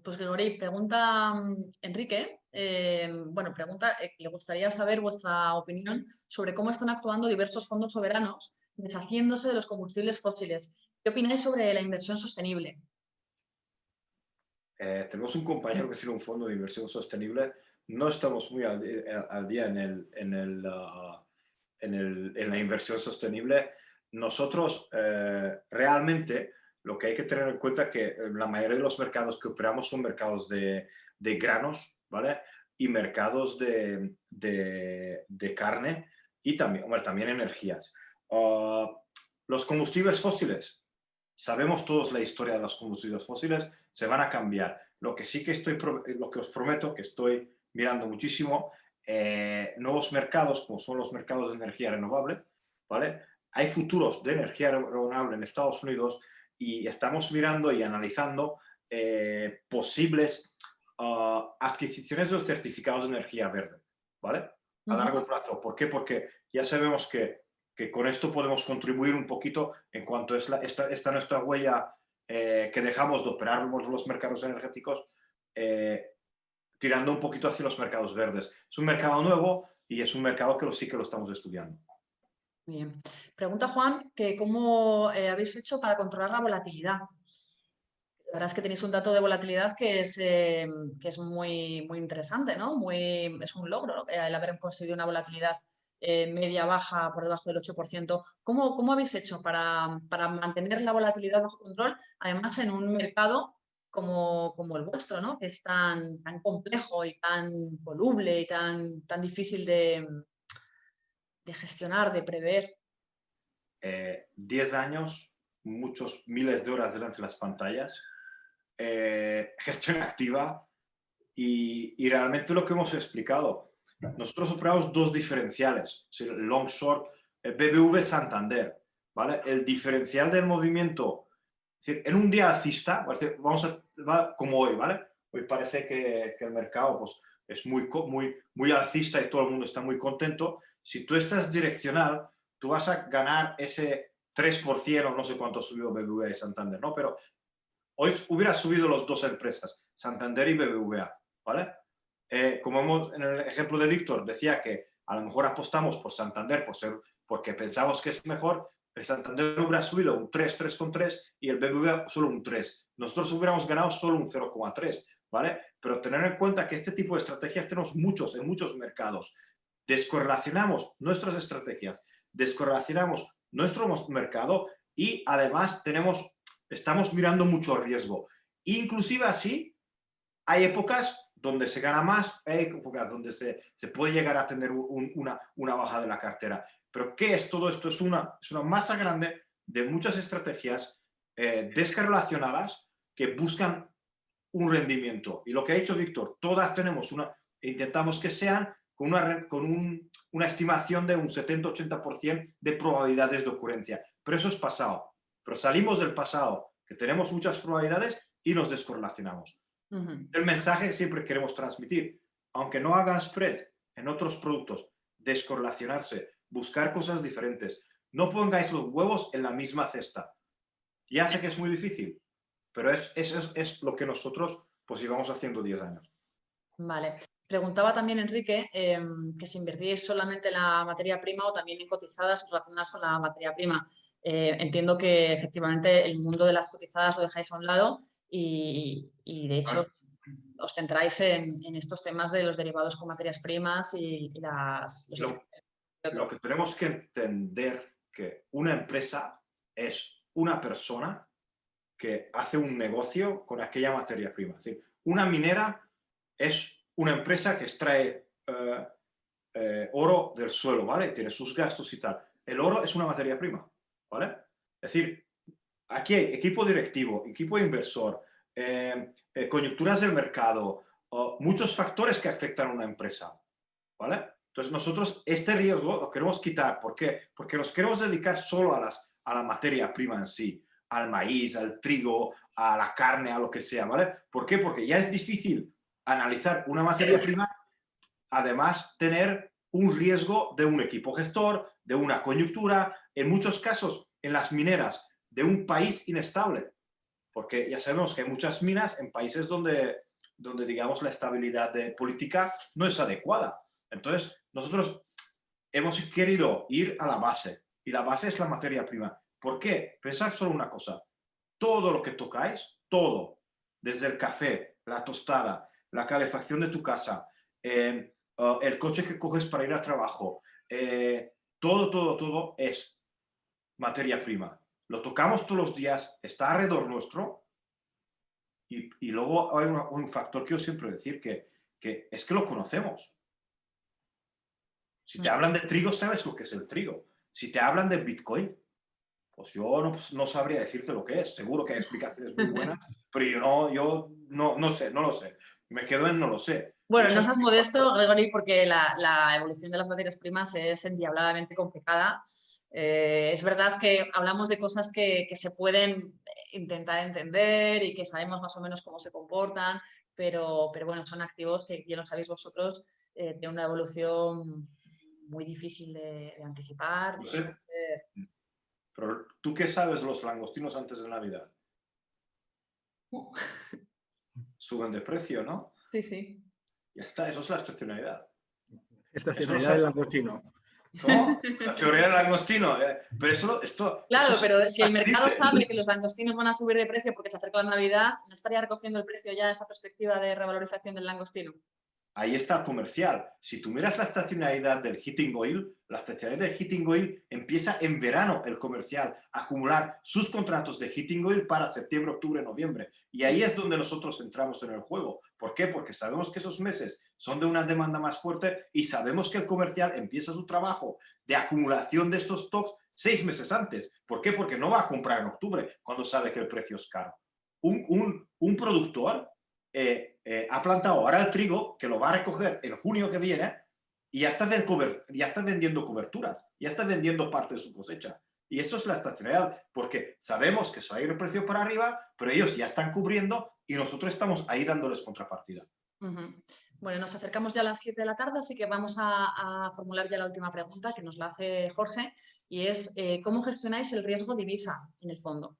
Pues Gregory, pregunta Enrique, pregunta, le gustaría saber vuestra opinión sobre cómo están actuando diversos fondos soberanos deshaciéndose de los combustibles fósiles. ¿Qué opináis sobre la inversión sostenible? Tenemos un compañero que tiene un fondo de inversión sostenible. No estamos muy al día en la inversión sostenible. Nosotros realmente lo que hay que tener en cuenta es que la mayoría de los mercados que operamos son mercados de granos, ¿vale? Y mercados de carne y también energías. Los combustibles fósiles, sabemos todos la historia de los combustibles fósiles, se van a cambiar. Lo que sí que lo que os prometo, que estoy mirando muchísimo, nuevos mercados, como son los mercados de energía renovable, ¿vale? Hay futuros de energía renovable en Estados Unidos y estamos mirando y analizando posibles adquisiciones de los certificados de energía verde, ¿vale? A largo plazo. ¿Por qué? Porque ya sabemos que con esto podemos contribuir un poquito en cuanto a esta nuestra huella que dejamos de operar los mercados energéticos, tirando un poquito hacia los mercados verdes. Es un mercado nuevo y es un mercado que sí que lo estamos estudiando. Muy bien. Pregunta Juan que cómo habéis hecho para controlar la volatilidad. La verdad es que tenéis un dato de volatilidad que es muy, muy interesante, ¿no? Es un logro, ¿no? El haber conseguido una volatilidad media-baja por debajo del 8%. ¿Cómo habéis hecho para mantener la volatilidad bajo control, además en un mercado como el vuestro, ¿no? Que es tan complejo y tan voluble y tan difícil de gestionar, de prever? 10 años, muchos miles de horas delante de las pantallas, gestión activa y realmente lo que hemos explicado. Nosotros operamos dos diferenciales, el long short, el BBV Santander, ¿vale? El diferencial del movimiento, es decir, en un día alcista, va como hoy, ¿vale? Hoy parece que el mercado pues, es muy alcista y todo el mundo está muy contento. Si tú estás direccional, tú vas a ganar ese 3% o no sé cuánto subió BBVA y Santander, ¿no? Pero hoy hubiera subido las dos empresas, Santander y BBVA, ¿vale? Como en el ejemplo de Víctor, decía que a lo mejor apostamos por Santander porque pensamos que es mejor, el Santander hubiera subido un 3,3 y el BBVA solo un 3. Nosotros hubiéramos ganado solo un 0,3, ¿vale? Pero tener en cuenta que este tipo de estrategias tenemos en muchos mercados. Descorrelacionamos nuestras estrategias, descorrelacionamos nuestro mercado y además estamos mirando mucho riesgo. Inclusive así, hay épocas donde se gana más, hay épocas donde se puede llegar a tener una baja de la cartera. Pero ¿qué es todo esto? Es una masa grande de muchas estrategias descorrelacionadas que buscan un rendimiento. Y lo que ha dicho Víctor, todas intentamos que sean con una estimación de un 70-80% de probabilidades de ocurrencia. Pero eso es pasado. Pero salimos del pasado, que tenemos muchas probabilidades y nos descorrelacionamos. El mensaje que siempre queremos transmitir, aunque no hagan spread en otros productos, descorrelacionarse, buscar cosas diferentes. No pongáis los huevos en la misma cesta. Ya sé que es muy difícil, pero eso es lo que nosotros pues llevamos haciendo 10 años. Vale. Preguntaba también Enrique que si invertíais solamente en la materia prima o también en cotizadas relacionadas con la materia prima. Entiendo que efectivamente el mundo de las cotizadas lo dejáis a un lado y de hecho os centráis en estos temas de los derivados con materias primas y Lo que tenemos que entender que una empresa es una persona que hace un negocio con aquella materia prima. Es decir, una minera es una empresa que extrae oro del suelo, ¿vale? Tiene sus gastos y tal. El oro es una materia prima, ¿vale? Es decir, aquí hay equipo directivo, equipo inversor, coyunturas del mercado, muchos factores que afectan a una empresa, ¿vale? Entonces nosotros este riesgo lo queremos quitar. ¿Por qué? Porque nos queremos dedicar solo a la materia prima en sí, al maíz, al trigo, a la carne, a lo que sea, ¿vale? ¿Por qué? Porque ya es difícil analizar una materia prima, además tener un riesgo de un equipo gestor, de una coyuntura, en muchos casos en las mineras, de un país inestable, porque ya sabemos que hay muchas minas en países donde digamos, la estabilidad política no es adecuada. Entonces, nosotros hemos querido ir a la base, y la base es la materia prima. ¿Por qué? Pensar solo una cosa. Todo lo que tocáis, todo, desde el café, la tostada, la calefacción de tu casa, el coche que coges para ir al trabajo, todo es materia prima. Lo tocamos todos los días, está alrededor nuestro, y luego hay un factor que yo siempre decir, que es que lo conocemos. Si te hablan de trigo, sabes lo que es el trigo. Si te hablan de Bitcoin, pues yo no sabría decirte lo que es. Seguro que hay explicaciones muy buenas, pero yo no sé, no lo sé. Me quedo en no lo sé. Bueno, no seas modesto, Gregory, porque la evolución de las materias primas es endiabladamente complicada. Es verdad que hablamos de cosas que se pueden intentar entender y que sabemos más o menos cómo se comportan, pero bueno, son activos que, bien lo sabéis vosotros, tienen una evolución muy difícil de anticipar. No sé. Pero ¿tú qué sabes de los langostinos antes de Navidad? Suben de precio, ¿no? Sí, sí. Ya está, eso es la estacionalidad. Estacionalidad del langostino. ¿Cómo? La teoría del langostino. Pero esto Claro, es pero si el mercado sabe que los langostinos van a subir de precio porque se acerca la Navidad, ¿no estaría recogiendo el precio ya esa perspectiva de revalorización del langostino? Ahí está el comercial. Si tú miras la estacionalidad del heating oil, la estacionalidad del heating oil empieza en verano el comercial a acumular sus contratos de heating oil para septiembre, octubre, noviembre. Y ahí es donde nosotros entramos en el juego. ¿Por qué? Porque sabemos que esos meses son de una demanda más fuerte y sabemos que el comercial empieza su trabajo de acumulación de estos stocks 6 meses antes. ¿Por qué? Porque no va a comprar en octubre cuando sabe que el precio es caro. Un productor ha plantado ahora el trigo, que lo va a recoger en junio que viene, y ya está vendiendo coberturas, ya está vendiendo parte de su cosecha. Y eso es la estacionalidad, porque sabemos que se va a ir el precio para arriba, pero ellos ya están cubriendo y nosotros estamos ahí dándoles contrapartida. Bueno, nos acercamos ya a las 7 de la tarde, así que vamos a formular ya la última pregunta que nos la hace Jorge, y es ¿cómo gestionáis el riesgo divisa en el fondo?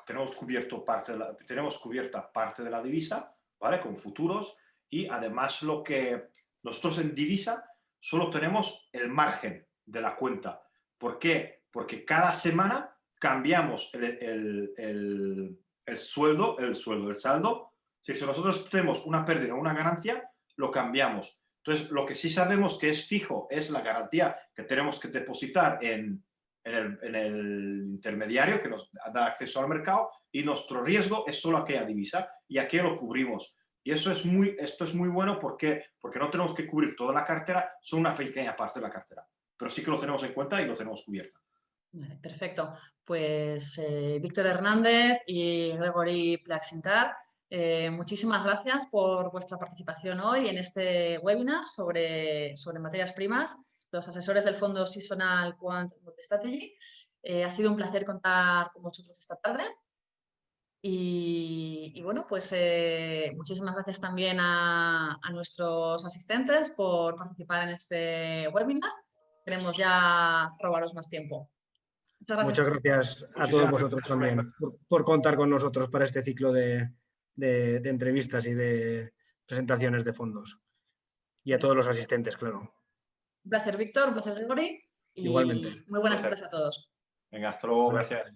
Tenemos cubierta parte de la divisa, ¿vale? Con futuros, y además lo que nosotros en divisa solo tenemos el margen de la cuenta. ¿Por qué? Porque cada semana cambiamos el saldo. Si nosotros tenemos una pérdida o una ganancia, lo cambiamos. Entonces, lo que sí sabemos que es fijo es la garantía que tenemos que depositar en el intermediario que nos da acceso al mercado, y nuestro riesgo es solo aquella divisa y aquí lo cubrimos. Y esto es muy bueno porque no tenemos que cubrir toda la cartera, son una pequeña parte de la cartera. Pero sí que lo tenemos en cuenta y lo tenemos cubierto. Vale, perfecto. Pues Víctor Hernández y Gregory Plaxintar, muchísimas gracias por vuestra participación hoy en este webinar sobre materias primas, los asesores del fondo Seasonal Quant Multi-Strategy. Ha sido un placer contar con vosotros esta tarde. Y bueno, pues muchísimas gracias también a nuestros asistentes por participar en este webinar. Queremos ya robaros más tiempo. Muchas gracias a todos vosotros también por contar con nosotros para este ciclo de entrevistas y de presentaciones de fondos. Y a todos los asistentes, claro. Un placer, Víctor, un placer, Gregory. Y Igualmente. muy buenas tardes a todos. Venga, hasta luego, gracias.